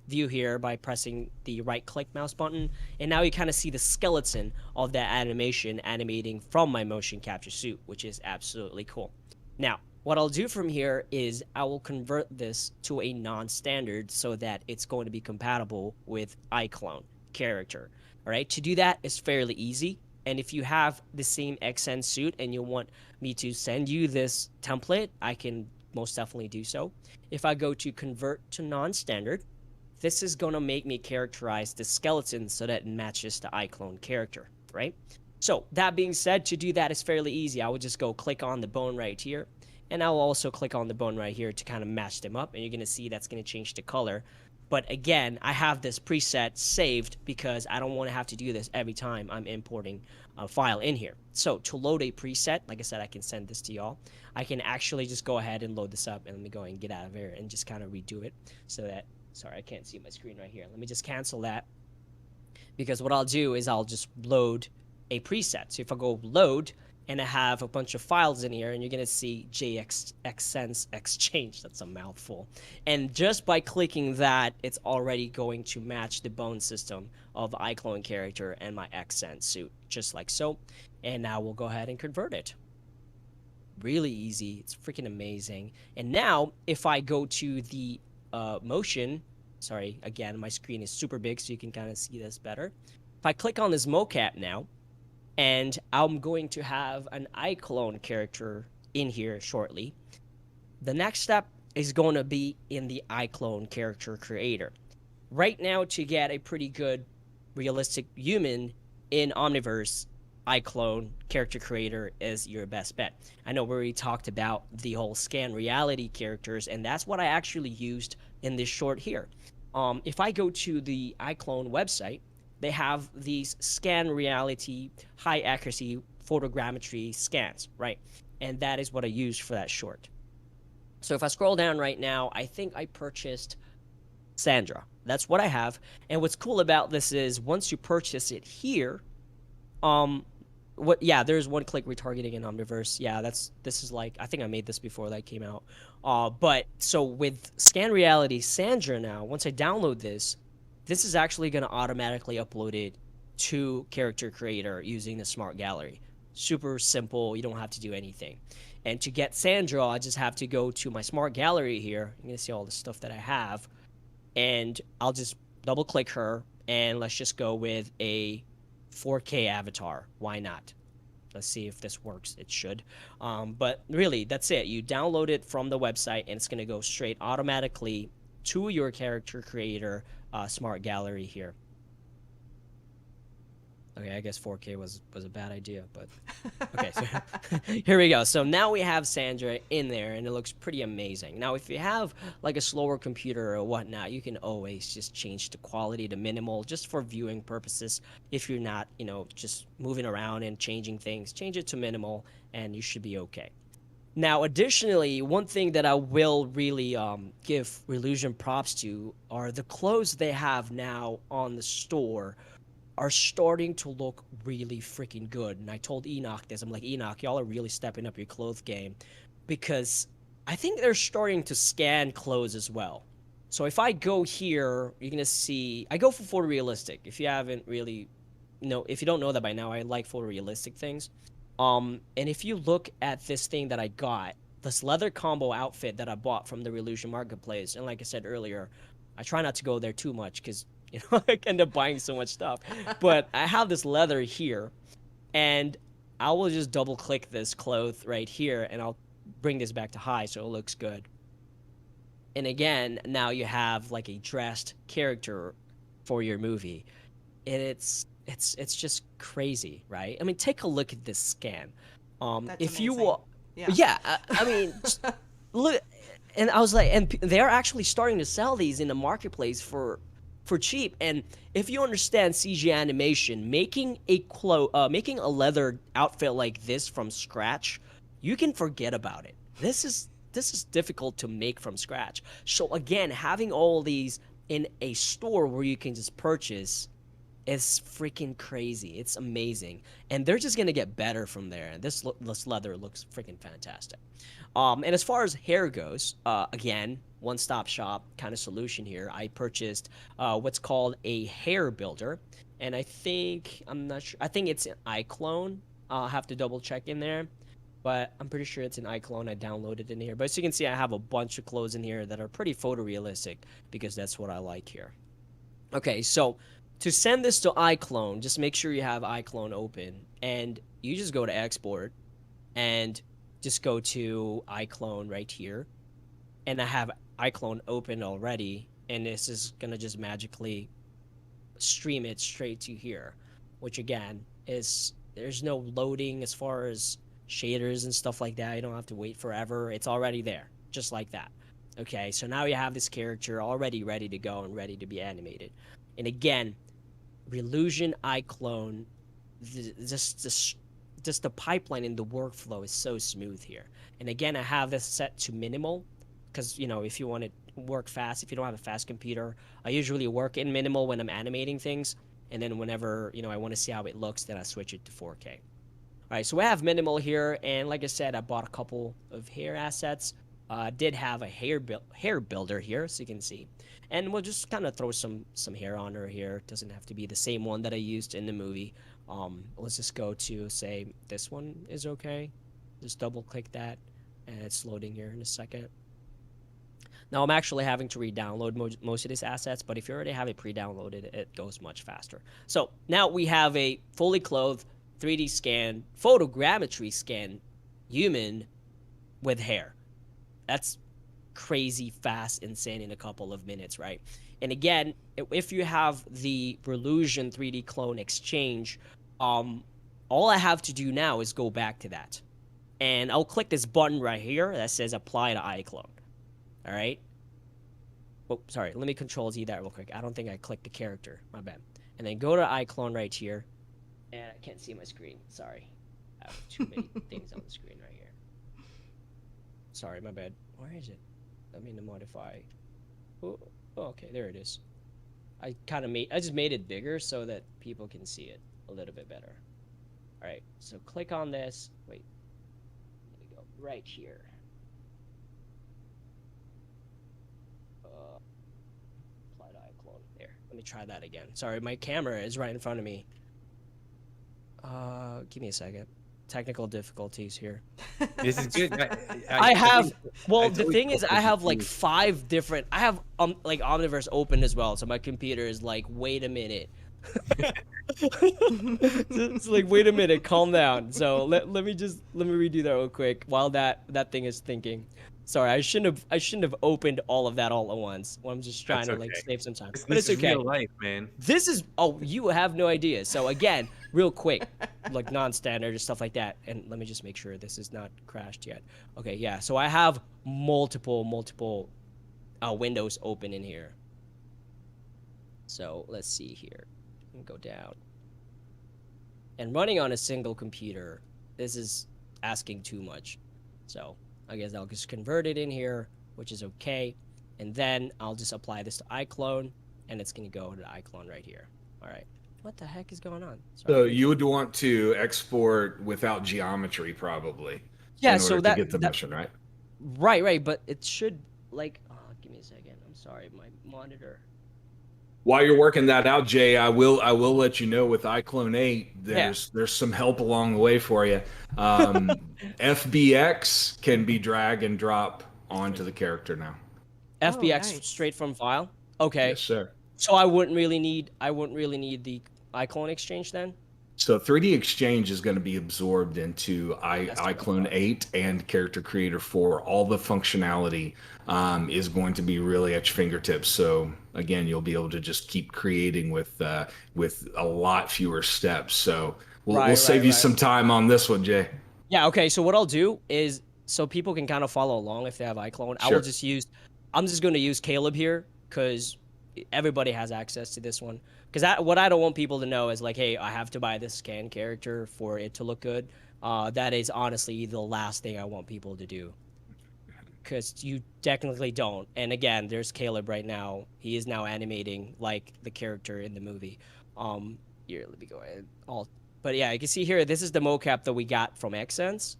S4: view here by pressing the right click mouse button, and now you kind of see the skeleton of that animation animating from my motion capture suit, which is absolutely cool. Now what I'll do from here is I will convert this to a non-standard so that it's going to be compatible with Iclone character. All right, to do that is fairly easy, and if you have the same Xsense suit and you want me to send you this template, I can most definitely do so. If I go to convert to non-standard, this is going to make me characterize the skeleton so that it matches the Iclone character, right? So that being said, to do that is fairly easy. I would just go click on the bone right here, and I will also click on the bone right here to kind of match them up, and you're going to see that's going to change the color. But again, I have this preset saved because I don't want to have to do this every time I'm importing a file in here. So to load a preset, like I said, I can send this to y'all. I can actually just go ahead and load this up, and let me go and get out of here and just kind of redo it so that, sorry, I can't see my screen right here. Let me just cancel that, because what I'll do is I'll just load a preset. So if I go load, and I have a bunch of files in here, and you're gonna see JXSense Exchange. That's a mouthful. And just by clicking that, it's already going to match the bone system of the Iclone character and my Xsense suit, just like so. And now we'll go ahead and convert it. Really easy. It's freaking amazing. And now, if I go to the motion, sorry, again, my screen is super big, so you can kind of see this better. If I click on this mocap now, and I'm going to have an Iclone character in here shortly, the next step is going to be in the Iclone character creator. Right now, to get a pretty good realistic human in Omniverse, Iclone character creator is your best bet. I know we already talked about the whole scan reality characters, and that's what I actually used in this short here. If I go to the Iclone website, they have these scan reality, high accuracy photogrammetry scans, right? And that is what I used for that short. So if I scroll down right now, I think I purchased Sandra. That's what I have. And what's cool about this is once you purchase it here, there's one-click retargeting in Omniverse. Yeah, this is like, I think I made this before that came out. But so with Scan Reality Sandra now, once I download this is actually going to automatically upload it to Character Creator using the Smart Gallery. Super simple. You don't have to do anything. And to get Sandra, I just have to go to my Smart Gallery here. You're going to see all the stuff that I have. And I'll just double-click her, and let's just go with a 4K avatar. Why not? Let's see if this works. It should. But really, that's it. You download it from the website, and it's going to go straight automatically to your Character Creator Smart Gallery here. Okay, I guess 4K was a bad idea, but okay, so here we go. So now we have Sandra in there, and it looks pretty amazing. Now, if you have like a slower computer or whatnot, you can always just change the quality to minimal just for viewing purposes. If you're not, just moving around and changing things, change it to minimal, and you should be okay. Now, additionally, one thing that I will really give Reallusion props to are the clothes they have now on the store are starting to look really freaking good. And I told Enoch this. I'm like, Enoch, y'all are really stepping up your clothes game, because I think they're starting to scan clothes as well. So if I go here, you're going to see, I go for photorealistic. If you haven't really, if you don't know that by now, I like photorealistic things. And if you look at this thing that I got, this leather combo outfit that I bought from the Reallusion Marketplace, and like I said earlier, I try not to go there too much because, I end up buying so much stuff. But I have this leather here, and I will just double click this cloth right here, and I'll bring this back to high so it looks good. And again, now you have like a dressed character for your movie. And it's just crazy, right? I mean, take a look at this scan.
S1: That's
S4: if
S1: amazing.
S4: you will,
S1: Yeah.
S4: I mean, just look, and I was like, and they're actually starting to sell these in the marketplace for cheap. And if you understand CG animation, making a leather outfit like this from scratch, you can forget about it. This is difficult to make from scratch. So again, having all these in a store where you can just purchase is freaking crazy. It's amazing, and they're just gonna get better from there. And this leather looks freaking fantastic. And as far as hair goes, again, one-stop shop kind of solution here. I purchased what's called a hair builder, and I'm not sure. I think it's an Iclone. I'll have to double check in there, but I'm pretty sure it's an Iclone. I downloaded in here. But as you can see, I have a bunch of clothes in here that are pretty photorealistic because that's what I like here. Okay, so to send this to Iclone, just make sure you have Iclone open, and you just go to export and just go to Iclone right here. And I have Iclone open already, and this is gonna just magically stream it straight to here, which again is, there's no loading as far as shaders and stuff like that. You don't have to wait forever. It's already there, just like that. Okay, so now you have this character already ready to go and ready to be animated. And again, Reallusion Iclone, just the pipeline in the workflow is so smooth here. And again, I have this set to minimal because, if you want to work fast, if you don't have a fast computer, I usually work in minimal when I'm animating things. And then whenever, I want to see how it looks, then I switch it to 4K. right, so we have minimal here, and like I said, I bought a couple of hair assets. Did have a hair builder here, so you can see, and we'll just kind of throw some hair on her here. It doesn't have to be the same one that I used in the movie. Let's just go to, say, this one is okay. Just double click that, and it's loading here in a second. Now I'm actually having to re-download most of these assets, but if you already have it pre-downloaded, it goes much faster. So now we have a fully clothed 3D scan, photogrammetry scan human with hair. That's crazy fast, insane in a couple of minutes, right? And again, if you have the Reallusion 3D clone exchange, all I have to do now is go back to that. And I'll click this button right here that says apply to Iclone. All right. Oh, sorry. Let me Control Z that real quick. I don't think I clicked the character. My bad. And then go to Iclone right here. And I can't see my screen. Sorry. I have too many things on the screen right here. Sorry, my bad. Where is it? Let me modify. Oh, okay. There it is. I just made it bigger so that people can see it a little bit better. All right. So click on this. Wait. There we go. Right here. Apply to Iclone. There. Let me try that again. Sorry, my camera is right in front of me. Give me a second. Technical difficulties here.
S2: This is good.
S4: The thing is, I have like 5 different. I have like Omniverse open as well, so my computer is like, wait a minute. It's like, wait a minute, calm down. So let me redo that real quick while that thing is thinking. Sorry, I shouldn't have opened all of that all at once. Well, I'm just trying to like save some time. But
S2: This
S4: it's
S2: is
S4: okay.
S2: real life, man.
S4: This is you have no idea. So again, real quick, like non-standard and stuff like that. And let me just make sure this is not crashed yet. Okay, yeah. So I have multiple windows open in here. So let's see here. Go down. And running on a single computer, this is asking too much. So I guess I'll just convert it in here, which is okay. And then I'll just apply this to Iclone, and it's going to go to Iclone right here. All right. What the heck is going on? Sorry.
S3: So you would want to export without geometry, probably.
S4: Yeah,
S3: in
S4: so
S3: order
S4: that
S3: to get the mission, right?
S4: Right, but it should like. Oh, give me a second. I'm sorry, my monitor.
S3: While you're working that out, Jay, I will let you know with Iclone 8, there's some help along the way for you. FBX can be drag and drop onto the character now.
S4: FBX
S1: nice.
S4: straight from file. Okay.
S3: Yes, sir.
S4: So I wouldn't really need the Iclone exchange then.
S3: So 3D Exchange is going to be absorbed into Iclone 8 and Character Creator 4. All the functionality is going to be really at your fingertips. So again, you'll be able to just keep creating with a lot fewer steps. So we'll save you some time on this one, Jay.
S4: Yeah. Okay. So what I'll do is, so people can kind of follow along if they have Iclone.
S3: Sure.
S4: I'm just going to use Caleb here because everybody has access to this one. Because what I don't want people to know is like, hey, I have to buy this scan character for it to look good. That is honestly the last thing I want people to do. Because you technically don't. And again, there's Caleb right now. He is now animating like the character in the movie. Here, let me go ahead. But yeah, you can see here, this is the mocap that we got from Xsense.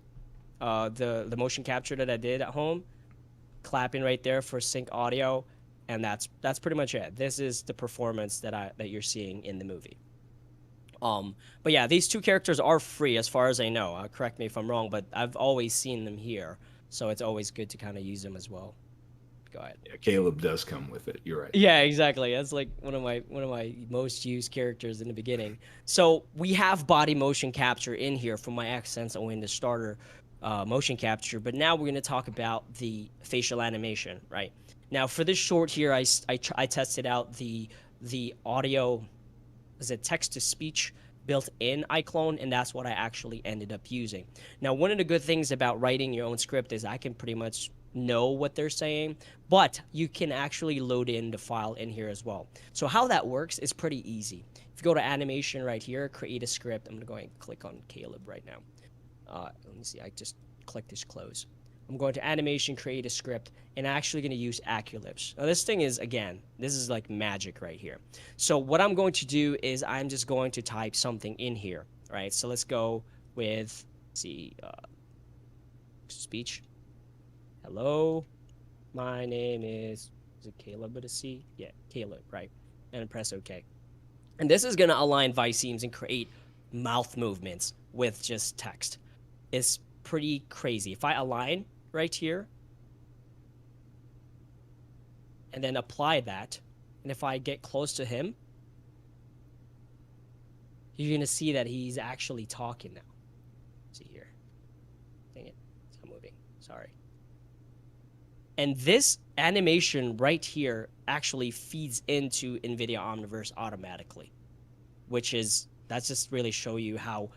S4: The motion capture that I did at home. Clapping right there for sync audio. And that's pretty much it. This is the performance that you're seeing in the movie. But yeah, these 2 characters are free as far as I know. Correct me if I'm wrong, but I've always seen them here, so it's always good to kind of use them as well. Go ahead.
S3: Yeah, Caleb does come with it. You're right.
S4: Yeah, exactly. That's like one of my most used characters in the beginning. So we have body motion capture in here from my Xsense in the starter motion capture, but now we're going to talk about the facial animation, right? Now, for this short here, I tested out the audio, is it text-to-speech built-in Iclone, and that's what I actually ended up using. Now, one of the good things about writing your own script is I can pretty much know what they're saying, but you can actually load in the file in here as well. So how that works is pretty easy. If you go to animation right here, create a script. I'm going to go ahead and click on Caleb right now. Let me see. I just clicked this close. I'm going to animation, create a script, and I'm actually going to use Acculipse. Now this thing is, again, this is like magic right here. So what I'm going to do is I'm just going to type something in here, right? So let's go with, let's see, speech. Hello, my name is it Caleb with a C? Yeah, Caleb, right? And press OK. And this is going to align visemes and create mouth movements with just text. It's pretty crazy. If I align right here and then apply that, and if I get close to him, you're going to see that he's actually talking now. See here. Dang it. It's not moving. Sorry. And this animation right here actually feeds into NVIDIA Omniverse automatically, which is, that's just really show you how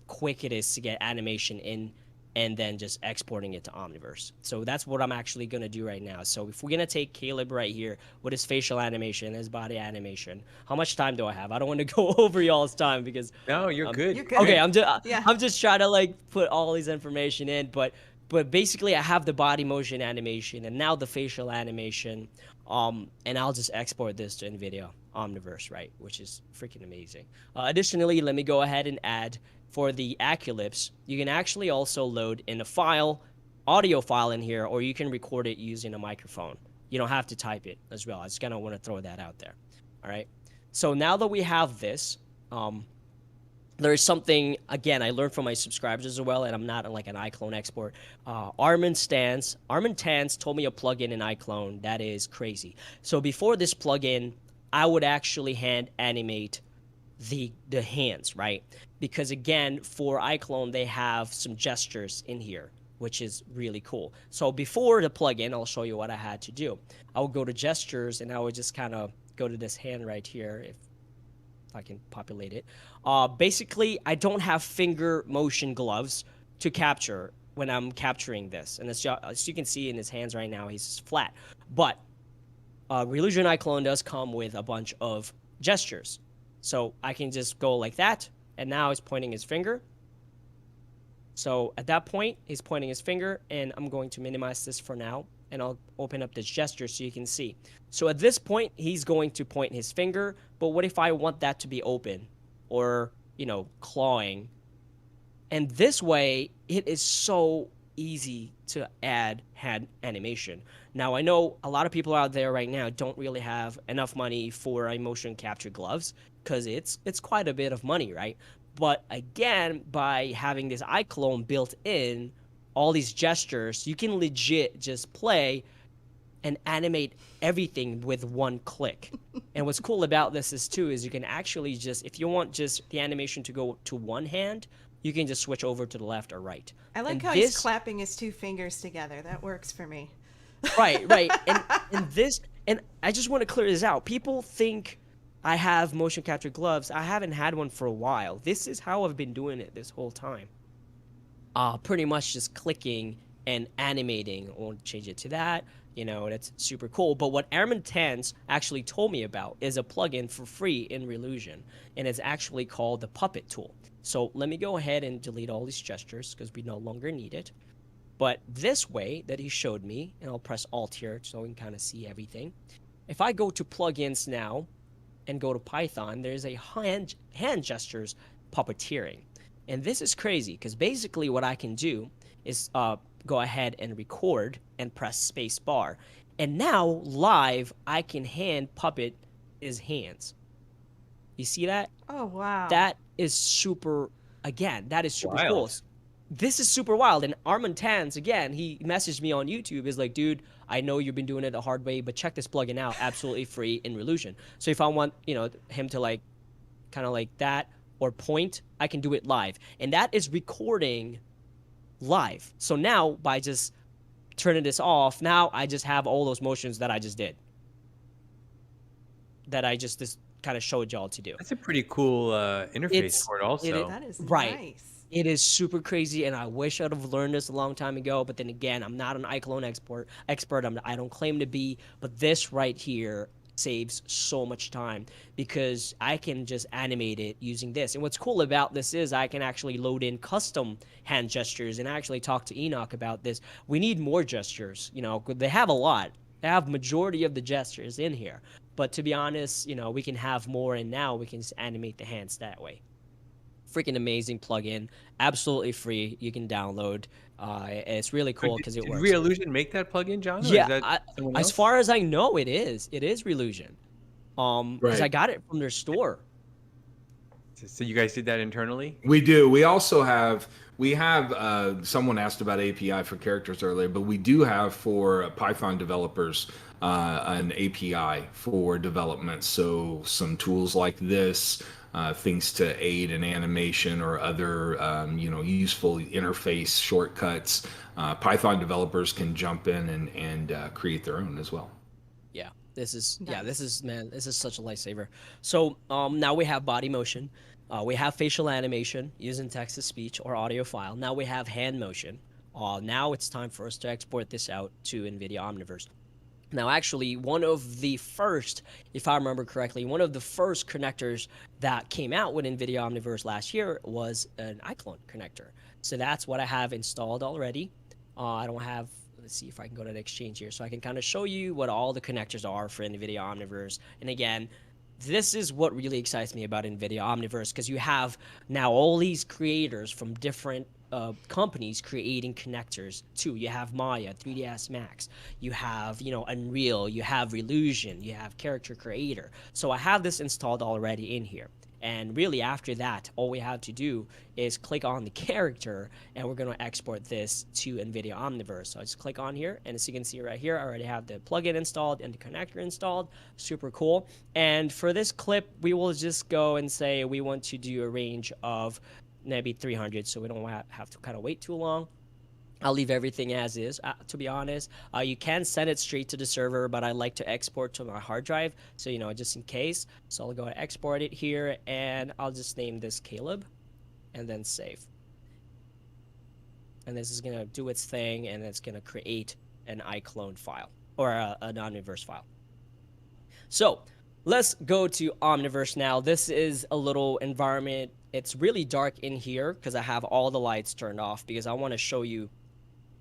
S4: quick it is to get animation in and then just exporting it to Omniverse. So that's what I'm actually going to do right now. So if we're going to take Caleb right here with his facial animation, his body animation, how much time do I have? I don't want to go over y'all's time because...
S2: No, you're good.
S1: You're good.
S4: Okay, I'm just trying to like put all these information in, but basically I have the body motion animation and now the facial animation, and I'll just export this to NVIDIA Omniverse, right, which is freaking amazing. Additionally, let me go ahead and add for the Aculips, you can actually also load in a file, audio file in here, or you can record it using a microphone. You don't have to type it as well. I just kind of want to throw that out there. All right. So now that we have this, there is something, again, I learned from my subscribers as well, and I'm not like an Iclone expert. Armin Tans told me a plugin in Iclone that is crazy. So before this plugin, I would actually hand animate the hands, right? Because again, for Iclone, they have some gestures in here, which is really cool. So before the plugin, I'll show you what I had to do. I would go to gestures and I would just kind of go to this hand right here, if I can populate it. Basically, I don't have finger motion gloves to capture when I'm capturing this. And as you can see in his hands right now, he's just flat. But Reallusion Iclone does come with a bunch of gestures. So I can just go like that, and now he's pointing his finger. So at that point, he's pointing his finger, and I'm going to minimize this for now, and I'll open up this gesture so you can see. So at this point, he's going to point his finger, but what if I want that to be open or, you know, clawing? And this way, it is so easy to add hand animation. Now, I know a lot of people out there right now don't really have enough money for a motion capture gloves because it's quite a bit of money, right? But again, by having this Iclone built in, all these gestures, you can legit just play and animate everything with one click. And what's cool about this is you can actually just, if you want just the animation to go to one hand, you can just switch over to the left or right.
S1: I like how he's clapping his two fingers together. That works for me.
S4: Right. And I just want to clear this out. People think I have motion capture gloves. I haven't had one for a while. This is how I've been doing it this whole time. Pretty much just clicking and animating. I won't change it to that. You know, that's super cool. But what Armin Tans actually told me about is a plugin for free in Reallusion, and it's actually called the Puppet tool. So let me go ahead and delete all these gestures because we no longer need it. But this way that he showed me, and I'll press Alt here so we can kind of see everything. If I go to plugins now and go to Python, there's a hand gestures puppeteering. And this is crazy because basically what I can do is go ahead and record and press space bar. And now live, I can hand puppet his hands. You see that?
S1: Oh, wow.
S4: That is super, again, that is super
S2: wild.
S4: cool. This is super wild. And Armin Tans, again, he messaged me on YouTube. He's like, dude, I know you've been doing it the hard way, but check this plugin out. Absolutely free in Reallusion. So if I want, you know, him to like, kind of like that or point, I can do it live. And that is recording live. So now by just turning this off, now I just have all those motions that I just did. That I just kind of showed y'all to do.
S2: That's a pretty cool interface for it also.
S1: That is
S4: right.
S1: nice.
S4: It is super crazy, and I wish I'd have learned this a long time ago. But then again, I'm not an Iclone expert. I don't claim to be. But this right here saves so much time because I can just animate it using this. And what's cool about this is I can actually load in custom hand gestures and actually talk to Enoch about this. We need more gestures. You know, they have a lot. They have majority of the gestures in here. But to be honest, you know, we can have more, and now we can just animate the hands that way. Freaking amazing plugin, absolutely free. You can download. And it's really cool because it
S2: Did
S4: works.
S2: Reallusion make that plugin, John, or is
S4: Yeah,
S2: that someone
S4: as
S2: else?
S4: far as I know, it is. It is Reallusion. Because I
S3: Right.
S4: got it from their store.
S2: So you guys did that internally?
S3: We do. We also have someone asked about API for characters earlier, but we do have for Python developers an API for development. So some tools like this, things to aid in animation or other useful interface shortcuts. Python developers can jump in and create their own as well.
S4: Yeah, this is
S1: Nice.
S4: this is such a lifesaver. So now we have body motion. We have facial animation using text to speech or audio file. Now we have hand motion. Now it's time for us to export this out to NVIDIA Omniverse. Now, actually, one of the first, if I remember correctly, one of the first connectors that came out with NVIDIA Omniverse last year was an Iclone connector. So that's what I have installed already. I don't have, let's see if I can go to the exchange here. So I can kind of show you what all the connectors are for NVIDIA Omniverse. And again, this is what really excites me about NVIDIA Omniverse, because you have now all these creators from different companies creating connectors too. You have Maya, 3ds Max, you have Unreal, you have Reallusion, you have Character Creator. So I have this installed already in here. And really after that, all we have to do is click on the character and we're going to export this to NVIDIA Omniverse. So I just click on here, and as you can see right here, I already have the plugin installed and the connector installed. Super cool. And for this clip, we will just go and say we want to do a range of maybe 300, so we don't have to kind of wait too long. I'll leave everything as is, to be honest. You can send it straight to the server, but I like to export to my hard drive, so just in case. So I'll go and export it here, and I'll just name this Caleb, and then save. And this is gonna do its thing, and it's gonna create an Iclone file, or an Omniverse file. So let's go to Omniverse now. This is a little environment. It's really dark in here because I have all the lights turned off, because I want to show you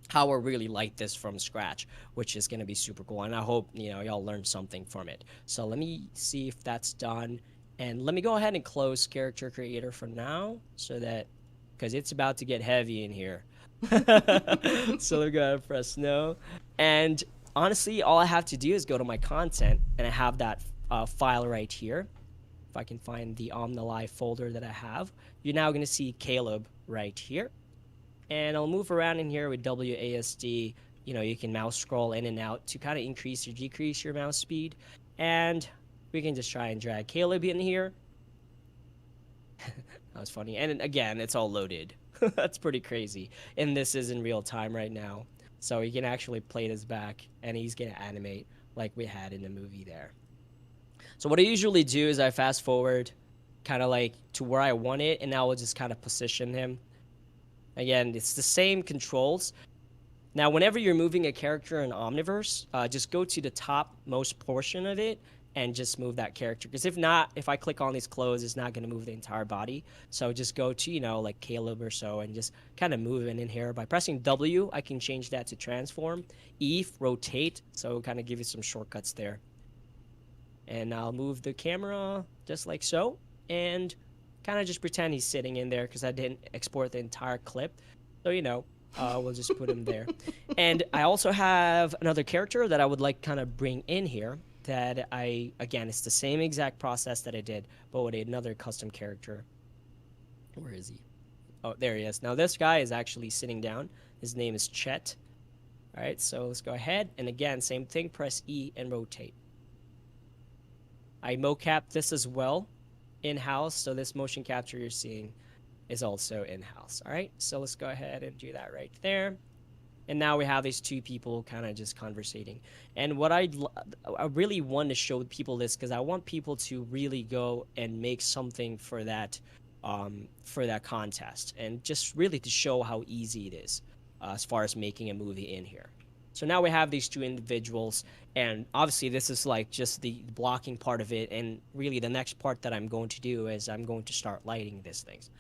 S4: how I really light this from scratch, which is going to be super cool. And I hope, y'all learned something from it. So let me see if that's done. And let me go ahead and close Character Creator for now, because it's about to get heavy in here. So let me go ahead and press no. And honestly, all I have to do is go to my content, and I have that file right here. If I can find the OmniLive folder that I have, you're now going to see Caleb right here. And I'll move around in here with WASD. You can mouse scroll in and out to kind of increase or decrease your mouse speed. And we can just try and drag Caleb in here. That was funny. And again, it's all loaded. That's pretty crazy. And this is in real time right now. So you can actually play this back, and he's going to animate like we had in the movie there. So what I usually do is I fast forward kind of like to where I want it, and now we'll just kind of position him. Again, it's the same controls. Now, whenever you're moving a character in Omniverse, just go to the topmost portion of it and just move that character. Because if not, if I click on these clothes, it's not going to move the entire body. So just go to, like Caleb or so, and just kind of move it in here. By pressing W, I can change that to transform. E, rotate. So kind of give you some shortcuts there. And I'll move the camera just like so. And kind of just pretend he's sitting in there, because I didn't export the entire clip. So, we'll just put him there. And I also have another character that I would like kind of bring in here that again, it's the same exact process that I did, but with another custom character. Where is he? Oh, there he is. Now this guy is actually sitting down. His name is Chet. All right, so let's go ahead. And again, same thing, press E and rotate. I mocap this as well in-house, so this motion capture you're seeing is also in-house. All right, so let's go ahead and do that right there. And now we have these two people kind of just conversating. And what I really want to show people this, because I want people to really go and make something for that contest, and just really to show how easy it is as far as making a movie in here. So now we have these two individuals, and obviously this is like just the blocking part of it, and really the next part that I'm going to do is I'm going to start lighting these things.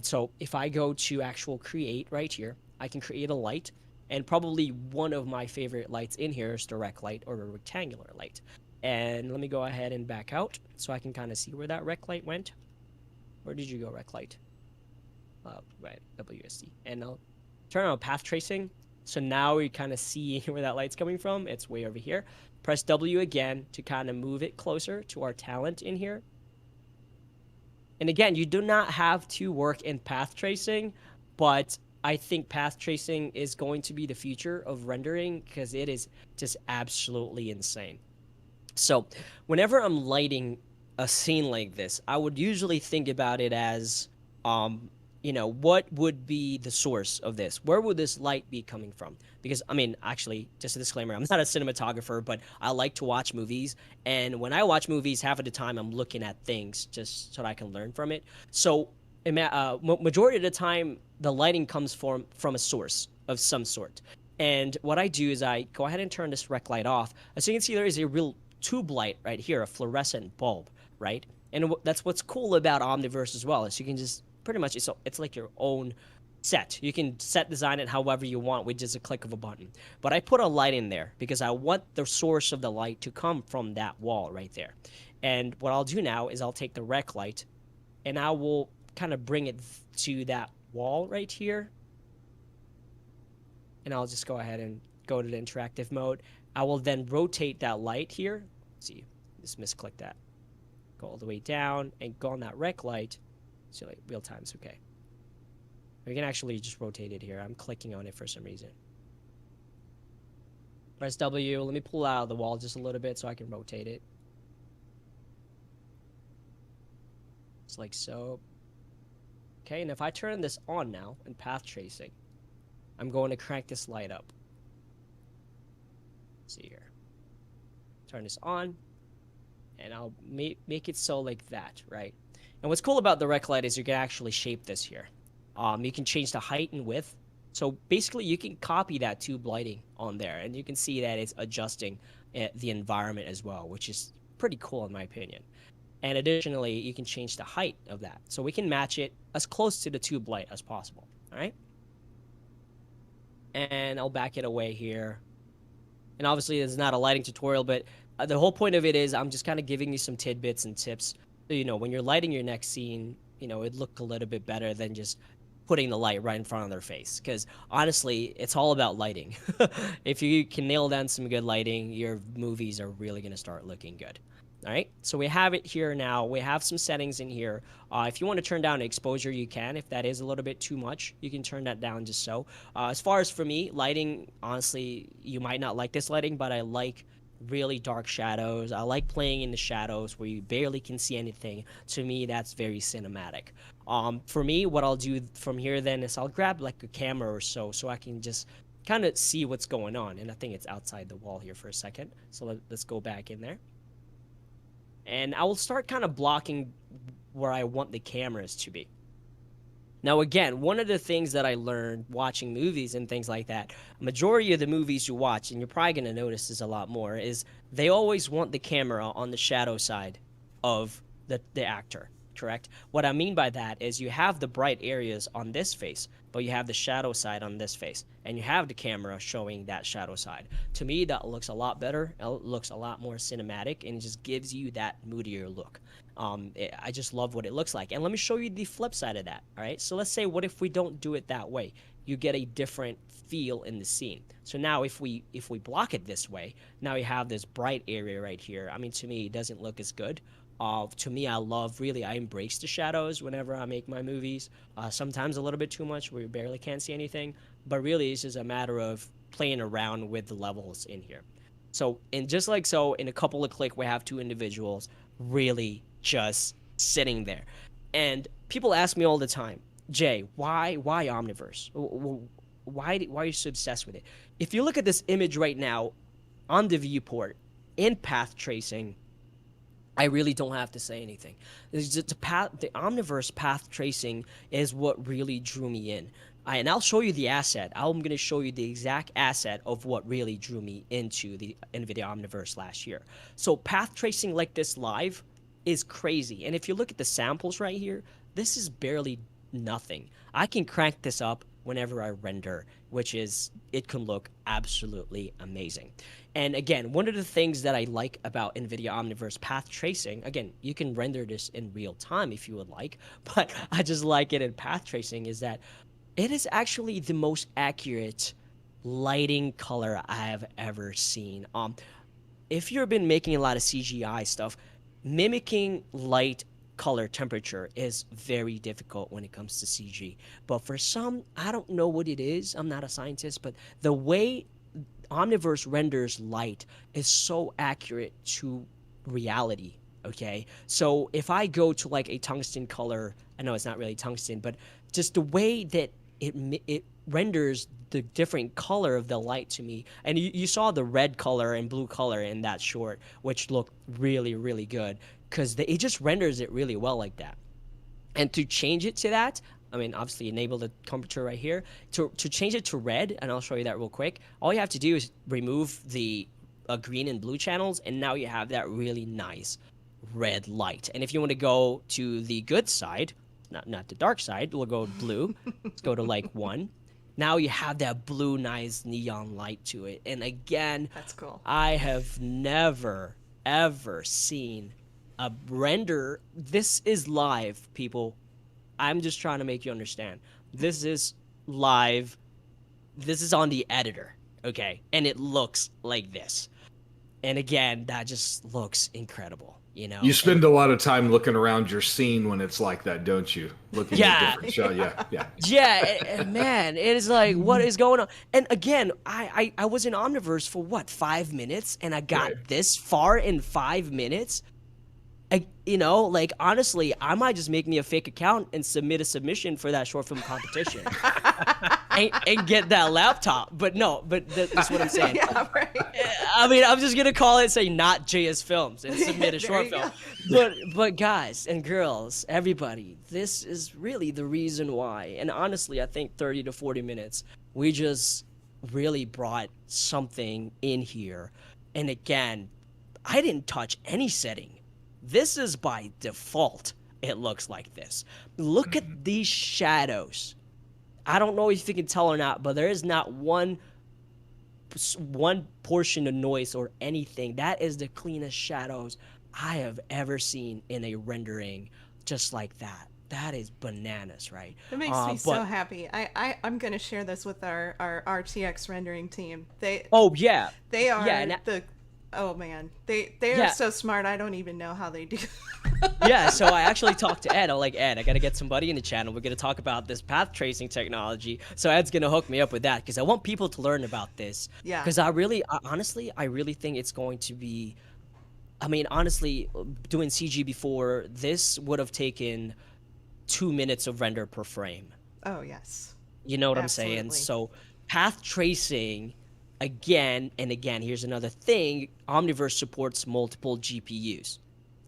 S4: So if I go to actual create right here, I can create a light, and probably one of my favorite lights in here is the rec light, or a rectangular light. And let me go ahead and back out so I can kind of see where that rec light went. Where did you go, rec light? right, WSD. And I'll turn on path tracing. So now we kind of see where that light's coming from. It's way over here. Press W again to kind of move it closer to our talent in here. And again, you do not have to work in path tracing, but I think path tracing is going to be the future of rendering because it is just absolutely insane. So whenever I'm lighting a scene like this, I would usually think about it as, what would be the source of this? Where would this light be coming from? Because, I mean, actually, just a disclaimer, I'm not a cinematographer, but I like to watch movies. And when I watch movies, half of the time I'm looking at things just so that I can learn from it. So majority of the time, the lighting comes from a source of some sort. And what I do is I go ahead and turn this rec light off. As you can see, there is a real tube light right here, a fluorescent bulb, right? And that's what's cool about Omniverse as well, is you can just pretty much, it's like your own set. You can design it however you want with just a click of a button. But I put a light in there because I want the source of the light to come from that wall right there. And what I'll do now is I'll take the rec light and I will kind of bring it to that wall right here. And I'll just go ahead and go to the interactive mode. I will then rotate that light here. Let's see, just misclick that. Go all the way down and go on that rec light. So like real time's okay. We can actually just rotate it here. I'm clicking on it for some reason. Press W. Let me pull out of the wall just a little bit so I can rotate it. Just like so. Okay, and if I turn this on now in path tracing, I'm going to crank this light up. Let's see here. Turn this on, and I'll make it so like that, right? And what's cool about the rec light is you can actually shape this here. You can change the height and width. So basically, you can copy that tube lighting on there, and you can see that it's adjusting the environment as well, which is pretty cool in my opinion. And additionally, you can change the height of that. So we can match it as close to the tube light as possible, all right? And I'll back it away here. And obviously, it's not a lighting tutorial, but the whole point of it is I'm just kind of giving you some tidbits and tips. When you're lighting your next scene, it'd look a little bit better than just putting the light right in front of their face. Because honestly, it's all about lighting. If you can nail down some good lighting, your movies are really going to start looking good. All right, so we have it here now. We have some settings in here. If you want to turn down exposure, you can. If that is a little bit too much, you can turn that down just so. As far as for me, lighting, honestly, you might not like this lighting, but I like really dark shadows. I like playing in the shadows where you barely can see anything. To me, that's very cinematic. For me, what I'll do from here then is I'll grab like a camera or so I can just kind of see what's going on. And I think it's outside the wall here for a second. So let's go back in there. And I will start kind of blocking where I want the cameras to be. Now, again, one of the things that I learned watching movies and things like that, majority of the movies you watch, and you're probably going to notice this a lot more, is they always want the camera on the shadow side of the actor, correct? What I mean by that is you have the bright areas on this face, but you have the shadow side on this face, and you have the camera showing that shadow side. To me, that looks a lot better. It looks a lot more cinematic, and it just gives you that moodier look. I just love what it looks like. And let me show you the flip side of that, all right? So let's say, what if we don't do it that way? You get a different feel in the scene. So now if we block it this way, now you have this bright area right here. I mean, to me, it doesn't look as good. To me, I embrace the shadows whenever I make my movies. Sometimes a little bit too much where you barely can't see anything, but really it's just a matter of playing around with the levels in here. So, and just like so, in a couple of clicks, we have two individuals really just sitting there. And people ask me all the time, Jay, why Omniverse? Why are you so obsessed with it? If you look at this image right now on the viewport in path tracing, I really don't have to say anything. The Omniverse path tracing is what really drew me in. And I'll show you the asset. I'm going to show you the exact asset of what really drew me into the NVIDIA Omniverse last year. So path tracing like this live is crazy. And if you look at the samples right here, this is barely nothing. I can crank this up whenever I render, which is it can look absolutely amazing. And again, one of the things that I like about NVIDIA Omniverse path tracing, again, you can render this in real time if you would like, but I just like it in path tracing, is that it is actually the most accurate lighting color I have ever seen. If you've been making a lot of CGI stuff, mimicking light, color, temperature is very difficult when it comes to CG. But for some, I don't know what it is. I'm not a scientist, but the way Omniverse renders light is so accurate to reality. Okay, so if I go to like a tungsten color, I know it's not really tungsten, but just the way that it renders the different color of the light to me, and you saw the red color and blue color in that short, which looked really, really good, because it just renders it really well like that. And to change it to that, I mean, obviously enable the temperature right here. To change it to red, and I'll show you that real quick, all you have to do is remove the green and blue channels, and now you have that really nice red light. And if you want to go to the good side, not the dark side, we'll go blue. Let's go to like 1. Now you have that blue, nice neon light to it. And again,
S1: That's cool.
S4: I have never, ever seen a render. This is live, people. I'm just trying to make you understand. This is live. This is on the editor, okay? And it looks like this. And again, that just looks incredible, you know?
S3: You spend a lot of time looking around your scene when it's like that, don't you? Looking at different shots. Yeah.
S4: Yeah, man, it is like, what is going on? And again, I was in Omniverse for what, 5 minutes, and I got this far in 5 minutes. You know, like, honestly, I might just make me a fake account and submit a submission for that short film competition and get that laptop. But no, that's what I'm saying.
S1: Yeah, right.
S4: I mean, I'm just gonna call it, say, not JSFILMZ, and submit a short film. But guys and girls, everybody, this is really the reason why. And honestly, I think 30 to 40 minutes, we just really brought something in here. And again, I didn't touch any setting. This is by default. It looks like this. Look at these shadows. I don't know if you can tell or not, but there is not one portion of noise or anything. That is the cleanest shadows I have ever seen in a rendering just like that. That is bananas, right?
S1: It makes me so happy. I'm going to share this with our RTX rendering team. They are oh man, they are so smart. I don't even know how they do.
S4: Yeah, so I actually talked to Ed. I'm like, Ed, I got to get somebody in the channel. We're going to talk about this path tracing technology. So Ed's going to hook me up with that because I want people to learn about this.
S1: Yeah.
S4: Because honestly, I really think it's going to be, I mean, honestly, doing CG before, this would have taken 2 minutes of render per frame.
S1: Oh, yes.
S4: You know what
S1: Absolutely.
S4: I'm saying? So path tracing, again and again, here's another thing. Omniverse supports multiple GPUs.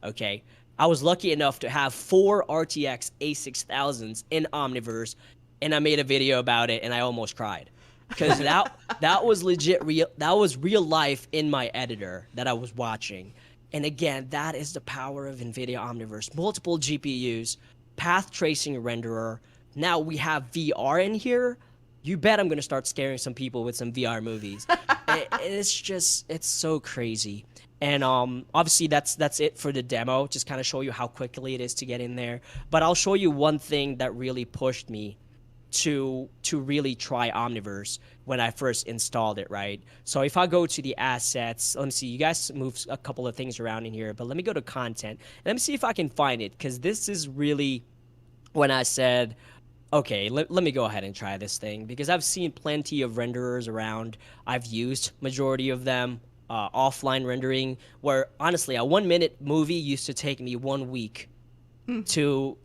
S4: Okay, I was lucky enough to have 4 RTX A6000s in Omniverse, and I made a video about it, and I almost cried because that was legit real. That was real life in my editor that I was watching. And again, that is the power of NVIDIA Omniverse. Multiple GPUs, path tracing renderer. Now we have VR in here. You bet I'm going to start scaring some people with some VR movies. It's so crazy. And obviously that's it for the demo. Just kind of show you how quickly it is to get in there. But I'll show you one thing that really pushed me to really try Omniverse when I first installed it, right? So if I go to the assets, let me see, you guys move a couple of things around in here, but let me go to content. Let me see if I can find it, because this is really when I said, okay, let me go ahead and try this thing, because I've seen plenty of renderers around. I've used majority of them, offline rendering, where honestly a 1 minute movie used to take me 1 week to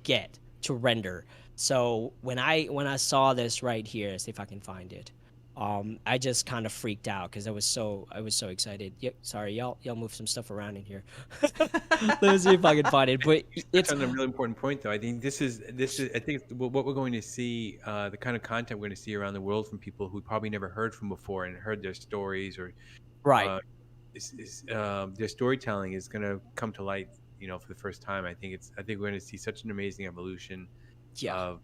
S4: get to render. So when I saw this right here, see if I can find it. I just kind of freaked out because I was so excited. Yep, sorry, y'all move some stuff around in here. Let me see if I can find it. But it's
S2: a really important point, though. I think this is I think what we're going to see, the kind of content we're going to see around the world from people who probably never heard from before and heard their stories, or their storytelling is going to come to light, for the first time. I think we're going to see such an amazing evolution of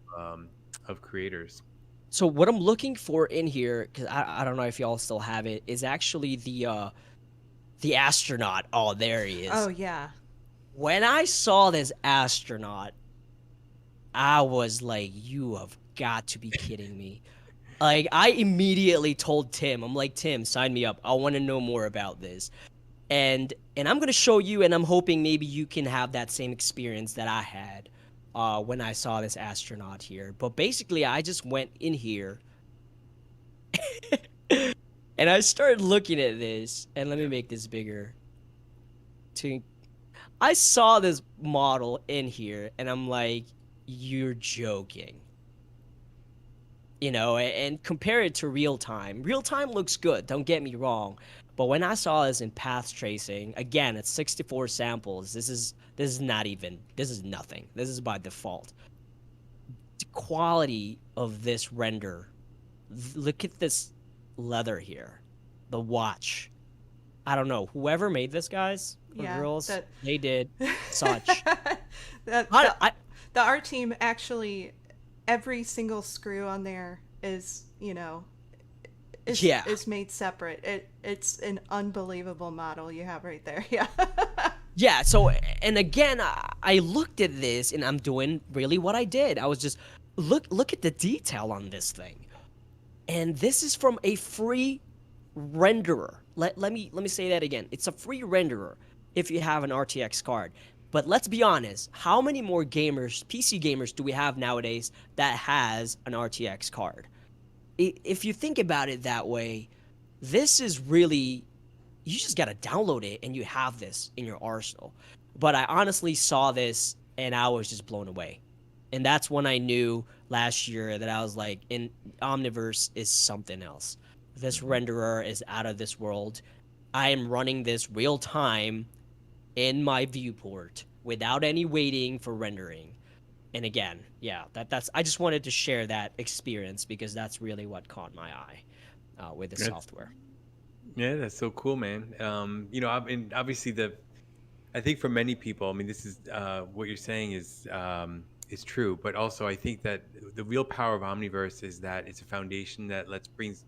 S2: creators.
S4: So what I'm looking for in here, because I don't know if y'all still have it, is actually the astronaut. Oh, there he is.
S1: Oh yeah.
S4: When I saw this astronaut, I was like, you have got to be kidding me. Like, I immediately told Tim, I'm like, Tim, sign me up. I want to know more about this. And I'm gonna show you, and I'm hoping maybe you can have that same experience that I had when I saw this astronaut here. But basically, I just went in here and I started looking at this, and let me make this bigger. I saw this model in here, and I'm like, you're joking. You know, and compare it to real time. Real time looks good, don't get me wrong. But when I saw this in path tracing, again, it's 64 samples. This is nothing. This is by default. The quality of this render. Look at this leather here. The watch. I don't know. Whoever made this, guys or girls, they did such.
S1: The art team actually, every single screw on there is, you know, is made separate. It's an unbelievable model you have right there. Yeah.
S4: Yeah. So, and again, I looked at this, and I'm doing really what I did. I was just look at the detail on this thing, and this is from a free renderer. Let me say that again. It's a free renderer if you have an RTX card. But let's be honest, how many more gamers, PC gamers, do we have nowadays that has an RTX card? If you think about it that way, this is really, you just got to download it and you have this in your arsenal. But I honestly saw this and I was just blown away. And that's when I knew last year that I was like, Omniverse is something else. This renderer is out of this world. I am running this real time in my viewport without any waiting for rendering. And again, yeah, that's I just wanted to share that experience because that's really what caught my eye with the software.
S2: Yeah, that's so cool, man. You know, I mean, obviously I think for many people, I mean, this is what you're saying is true, but also I think that the real power of Omniverse is that it's a foundation that brings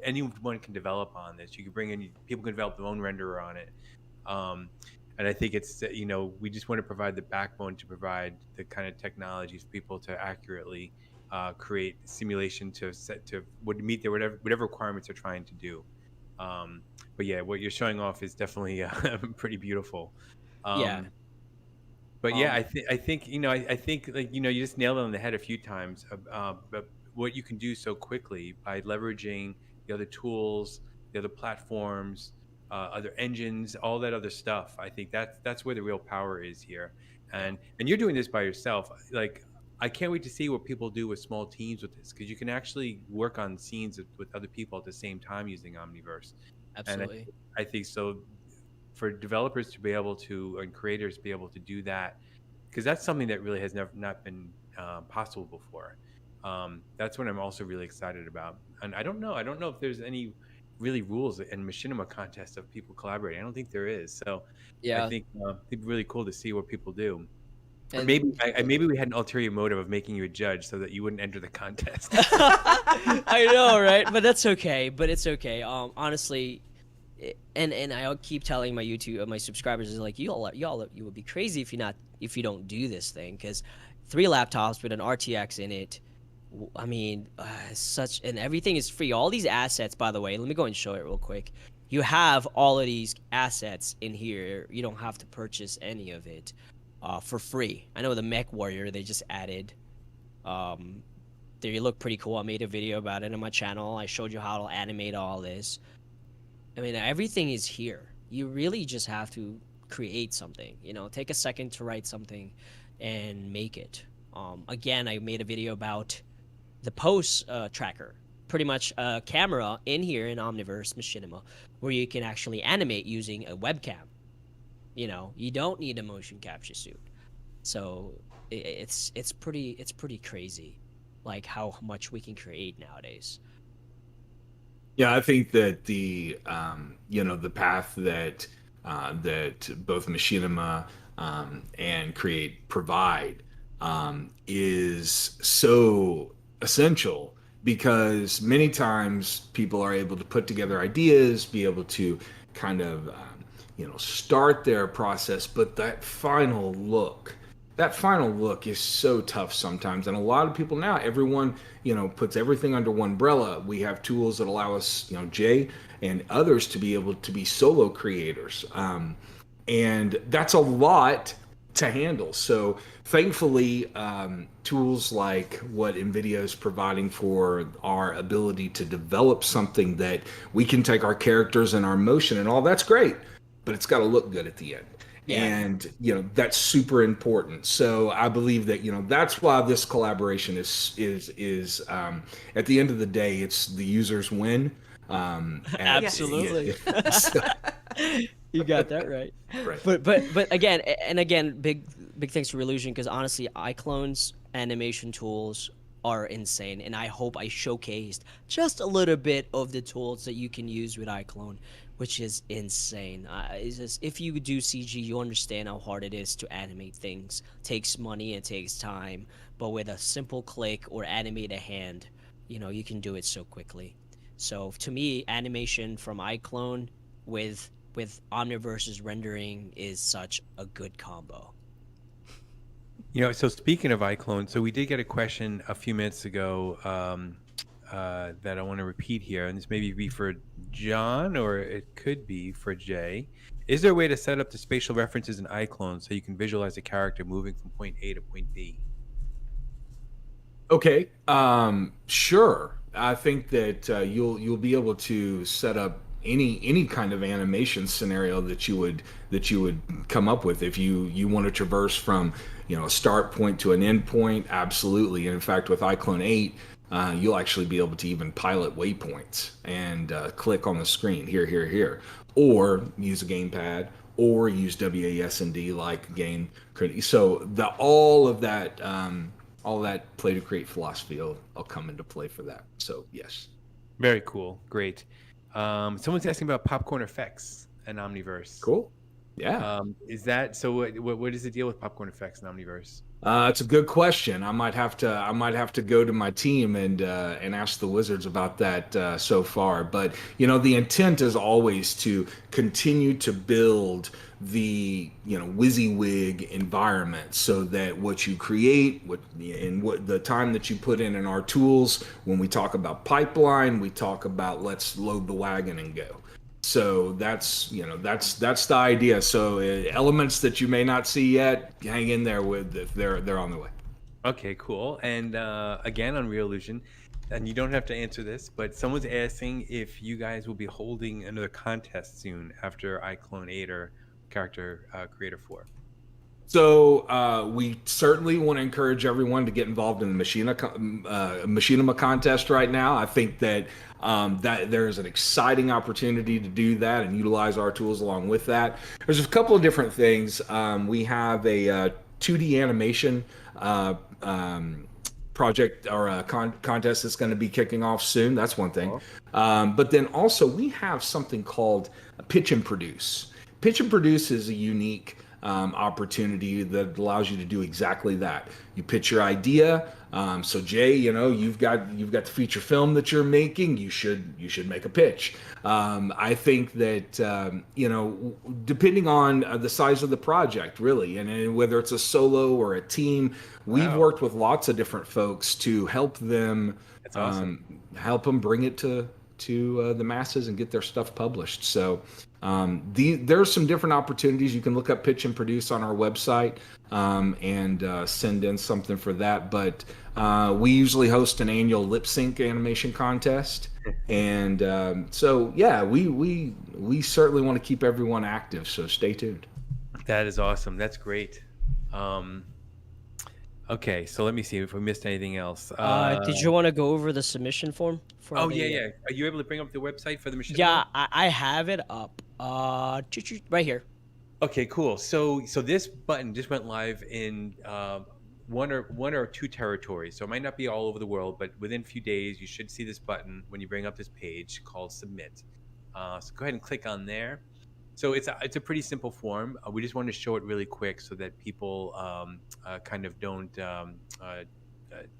S2: anyone can develop on this. You can bring in people can develop their own renderer on it. And I think it's, you know, we just want to provide the backbone to provide the kind of technologies for people to accurately create simulation to meet their whatever requirements they're trying to do. But yeah, what you're showing off is definitely pretty beautiful.
S4: Yeah.
S2: But yeah, I think you know I think, like, you know, you just nailed it on the head a few times. But what you can do so quickly by leveraging the other tools, the other platforms, other engines, all that other stuff. I think that's where the real power is here. And you're doing this by yourself. Like, I can't wait to see what people do with small teams with this, because you can actually work on scenes with other people at the same time using Omniverse.
S4: Absolutely.
S2: And I think so for developers to be able to, and creators to be able to do that, because that's something that really has not been possible before. That's what I'm also really excited about. And I don't know if there's any really rules in machinima contests of people collaborating. I don't think there is. So
S4: Yeah.
S2: I think it'd be really cool to see what people do. Or
S4: And-
S2: maybe we had an ulterior motive of making you a judge so that you wouldn't enter the contest.
S4: I know, right? But that's okay. But it's okay. Honestly, and I keep telling my subscribers is like, y'all you would be crazy if you don't do this thing, because 3 laptops with an RTX in it. I mean, and everything is free. All these assets, by the way, let me go and show it real quick. You have all of these assets in here. You don't have to purchase any of it for free. I know the Mech Warrior they just added. They look pretty cool. I made a video about it on my channel. I showed you how to animate all this. I mean, everything is here. You really just have to create something. You know, take a second to write something and make it. Again, I made a video about the pose tracker, pretty much a camera in here in Omniverse Machinima where you can actually animate using a webcam. You know, you don't need a motion capture suit. So it's pretty crazy, like how much we can create nowadays.
S3: Yeah, I think that the the path that both Machinima and Create provide is so essential, because many times people are able to put together ideas, be able to kind of start their process, but that final look is so tough sometimes. And a lot of people now, everyone puts everything under one umbrella. We have tools that allow us, Jay and others, to be able to be solo creators, and that's a lot to handle. So thankfully, tools like what NVIDIA is providing for our ability to develop something that we can take our characters and our motion and all, that's great, but it's got to look good at the end.
S4: Yeah.
S3: And that's super important. So I believe that that's why this collaboration is at the end of the day, it's the users win.
S4: Absolutely.
S3: So,
S4: You got that right.
S3: Right.
S4: But again, big thanks to Reallusion, because honestly, Iclone's animation tools are insane, and I hope I showcased just a little bit of the tools that you can use with Iclone, which is insane. It's just, if you do CG, you understand how hard it is to animate things. It takes money, it takes time, but with a simple click or animate a hand, you can do it so quickly. So to me, animation from Iclone with Omniverse's rendering is such a good combo.
S2: So speaking of Iclone, so we did get a question a few minutes ago that I want to repeat here, and this may be for John, or it could be for Jay. Is there a way to set up the spatial references in Iclone so you can visualize a character moving from point A to point B?
S3: Okay, sure. I think that you'll be able to set up any kind of animation scenario that you would come up with if you want to traverse from a start point to an end point. Absolutely. And in fact, with Iclone 8, you'll actually be able to even pilot waypoints and click on the screen here, or use a gamepad, or use WASD like game. So all of that play to create philosophy will come into play for that. So yes.
S2: Very cool. Great. Someone's asking about popcorn effects and Omniverse.
S3: Cool. Yeah.
S2: Is that so? What is the deal with popcorn effects in Omniverse?
S3: It's a good question. I might have to go to my team and ask the wizards about that so far. But the intent is always to continue to build the WYSIWYG environment, so that what you create, what the time that you put in our tools. When we talk about pipeline, we talk about let's load the wagon and go. So that's the idea. So elements that you may not see yet, hang in there with if they're on the way.
S2: Okay, cool. And again on Reallusion, and you don't have to answer this, but someone's asking if you guys will be holding another contest soon after Iclone 8 or Character Creator 4.
S3: So we certainly want to encourage everyone to get involved in the Machinima contest right now. I think that that there's an exciting opportunity to do that and utilize our tools along with that. There's a couple of different things. We have a 2D animation project or a contest that's going to be kicking off soon. That's one thing. But then also we have something called Pitch and Produce. Pitch and Produce is a unique opportunity that allows you to do exactly that. You pitch your idea. So Jay, you've got the feature film that you're making. You should make a pitch. I think that depending on the size of the project, really, and whether it's a solo or a team, we've worked with lots of different folks to help them.
S2: That's awesome.
S3: Help them bring it to the masses and get their stuff published. So there's some different opportunities. You can look up Pitch and Produce on our website and send in something for that. But we usually host an annual lip sync animation contest. And so, yeah, we certainly want to keep everyone active. So stay tuned.
S2: That is awesome. That's great. Okay, so let me see if we missed anything else.
S4: Did you want to go over the submission form?
S2: Yeah. Are you able to bring up the website for the machine?
S4: Yeah, I have it up. Right here.
S2: Okay, cool. So this button just went live in one or two territories. So it might not be all over the world, but within a few days, you should see this button when you bring up this page called Submit. So go ahead and click on there. So it's a pretty simple form. We just wanted to show it really quick so that people kind of don't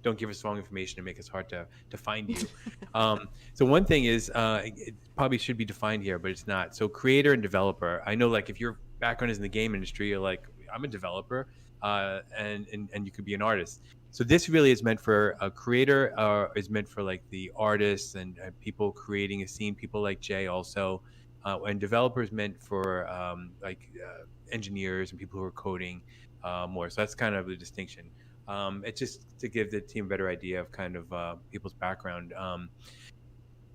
S2: don't give us wrong information and make us hard to find you. So one thing is, it probably should be defined here, but it's not. So creator and developer. I know, like, if your background is in the game industry, you're like, I'm a developer, and you could be an artist. So this really is meant for a creator, is meant for like the artists and people creating a scene, people like Jay also, and developers meant for engineers and people who are coding more. So that's kind of the distinction. It's just to give the team a better idea of kind of people's background.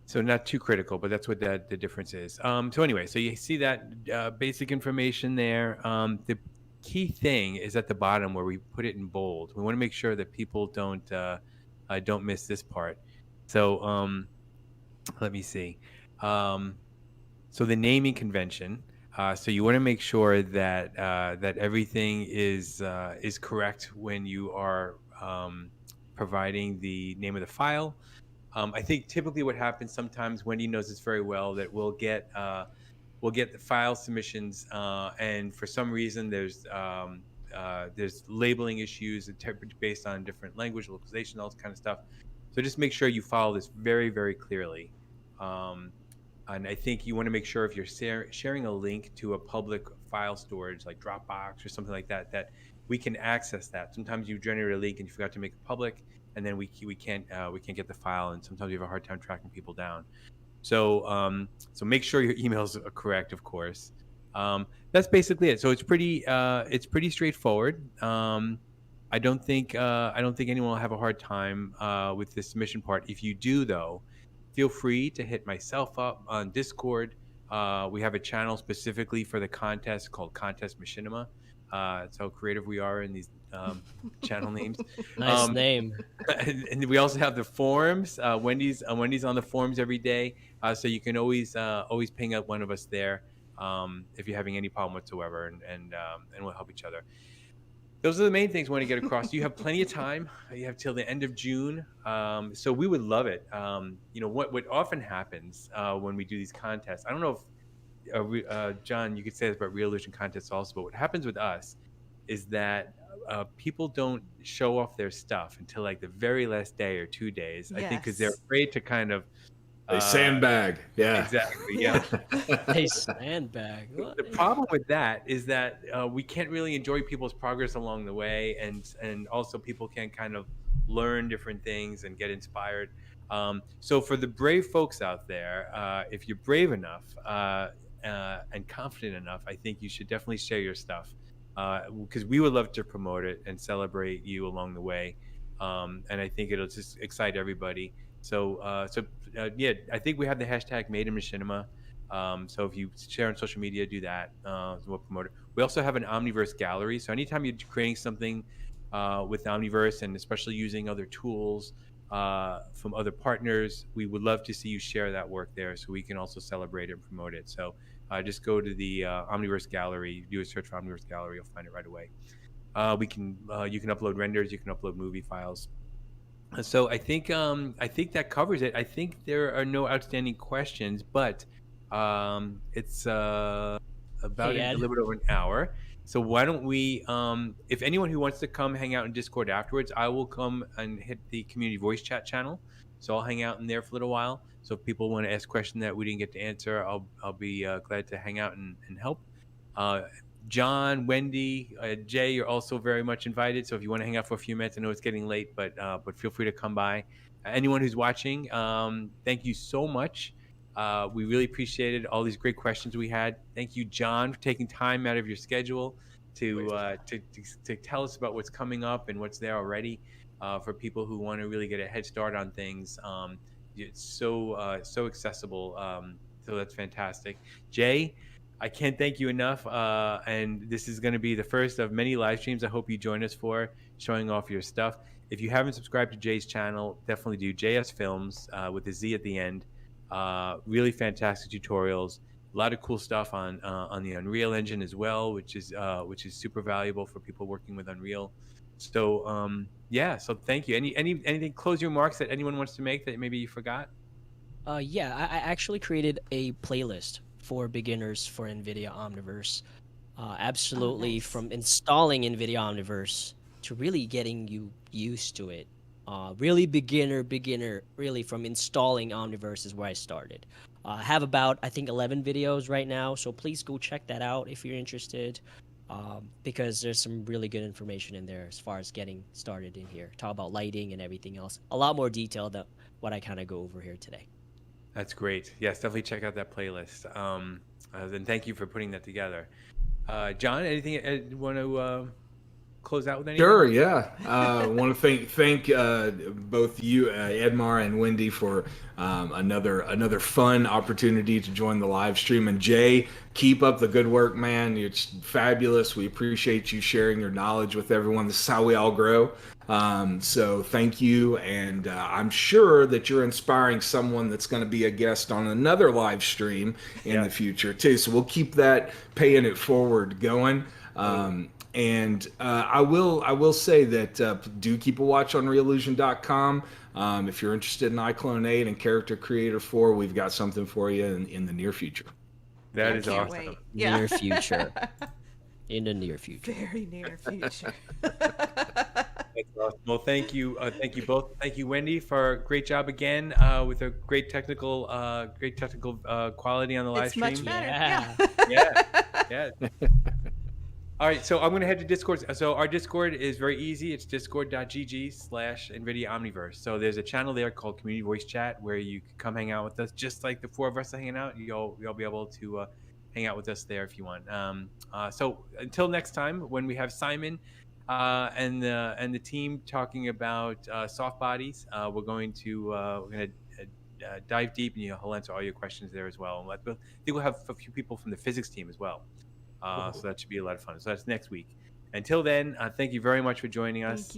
S2: So not too critical, but that's what the difference is. So anyway, so you see that basic information there. The key thing is at the bottom where we put it in bold. We want to make sure that people don't miss this part. So let me see. So the naming convention. So you want to make sure that that everything is correct when you are providing the name of the file. I think typically what happens sometimes, Wendy knows this very well, that we'll get the file submissions, and for some reason there's labeling issues based on different language localization, all this kind of stuff. So just make sure you follow this very, very clearly. And I think you want to make sure if you're sharing a link to a public file storage like Dropbox or something like that, that we can access that. Sometimes you generate a link and you forgot to make it public, and then we can't get the file, and sometimes we have a hard time tracking people down. So so make sure your emails are correct, of course. That's basically it. So it's pretty straightforward. I don't think anyone will have a hard time with the submission part. If you do, though, feel free to hit myself up on Discord. We have a channel specifically for the contest called Contest Machinima. That's how creative we are in these channel names.
S4: Nice name.
S2: And we also have the forums. Wendy's on the forums every day, so you can always ping up one of us there if you're having any problem whatsoever, and we'll help each other. Those are the main things we want to get across. You have plenty of time. You have till the end of June. So we would love it. What often happens when we do these contests, I don't know if, John, you could say this about Reallusion contests also, but what happens with us is that people don't show off their stuff until like the very last day or 2 days. I think because they're afraid to kind of
S3: they sandbag. Yeah,
S2: exactly. Yeah.
S4: They sandbag.
S2: The problem with that is that we can't really enjoy people's progress along the way, and also people can kind of learn different things and get inspired. So for the brave folks out there, if you're brave enough and confident enough, I think you should definitely share your stuff, because we would love to promote it and celebrate you along the way. And I think it'll just excite everybody. So yeah, I think we have the hashtag Made in Machinima. So if you share on social media, do that. We'll promote it. We also have an Omniverse gallery. So anytime you're creating something with Omniverse, and especially using other tools from other partners, we would love to see you share that work there, so we can also celebrate it and promote it. So just go to the Omniverse gallery, do a search for Omniverse gallery, you'll find it right away. You can upload renders, you can upload movie files. So I think that covers it. I think there are no outstanding questions, but it's about a little bit over an hour. So why don't we, if anyone who wants to come hang out in Discord afterwards, I will come and hit the community voice chat channel. So I'll hang out in there for a little while. So if people want to ask questions that we didn't get to answer, I'll be glad to hang out and help. John, Wendy, Jay, you're also very much invited. So if you want to hang out for a few minutes, I know it's getting late, but feel free to come by. Anyone who's watching, thank you so much. We really appreciated all these great questions we had. Thank you, John, for taking time out of your schedule to tell us about what's coming up and what's there already for people who want to really get a head start on things. It's so accessible. So that's fantastic. Jay, I can't thank you enough. And this is going to be the first of many live streams I hope you join us for, showing off your stuff. If you haven't subscribed to Jay's channel, definitely do. JSFILMZ with a Z at the end. Really fantastic tutorials. A lot of cool stuff on the Unreal Engine as well, which is super valuable for people working with Unreal. So yeah, so thank you. Anything closing remarks that anyone wants to make that maybe you forgot?
S4: Yeah, I actually created a playlist for beginners for NVIDIA Omniverse. Absolutely,
S1: nice.
S4: from installing NVIDIA Omniverse to really getting you used to it. Really beginner, really from installing Omniverse is where I started. I have about, I think, 11 videos right now, so please go check that out if you're interested, because there's some really good information in there as far as getting started in here. Talk about lighting and everything else. A lot more detail than what I kind of go over here today.
S2: That's great. Yes, definitely check out that playlist. And thank you for putting that together. John, anything you want to close out with anything?
S3: Sure, yeah. I want to thank both you, Edmar and Wendy, for another fun opportunity to join the live stream. And Jay, keep up the good work, man. It's fabulous. We appreciate you sharing your knowledge with everyone. This is how we all grow. So thank you, and I'm sure that you're inspiring someone that's going to be a guest on another live stream in the future too. So we'll keep that paying it forward going. And I will say that do keep a watch on Reallusion.com. If you're interested in Iclone 8 and Character Creator 4, we've got something for you in the near future.
S2: That
S1: I
S2: is
S1: can't
S2: awesome.
S1: wait. Yeah.
S4: Near future. In the near future.
S1: Very near future.
S2: That's awesome. Well, thank you both. Thank you, Wendy, for a great job again with a great technical quality on the live
S1: It's
S2: stream.
S1: much better.
S4: Yeah.
S2: Yeah. All right, so I'm going to head to Discord. So our Discord is very easy. It's discord.gg/NVIDIA Omniverse. So there's a channel there called Community Voice Chat where you can come hang out with us, just like the four of us are hanging out. You'll be able to hang out with us there if you want. So until next time, when we have Simon and the team talking about soft bodies, we're going to dive deep, and he'll answer all your questions there as well. And I think we'll have a few people from the physics team as well. So that should be a lot of fun. So that's next week. Until then, thank you very much for joining us.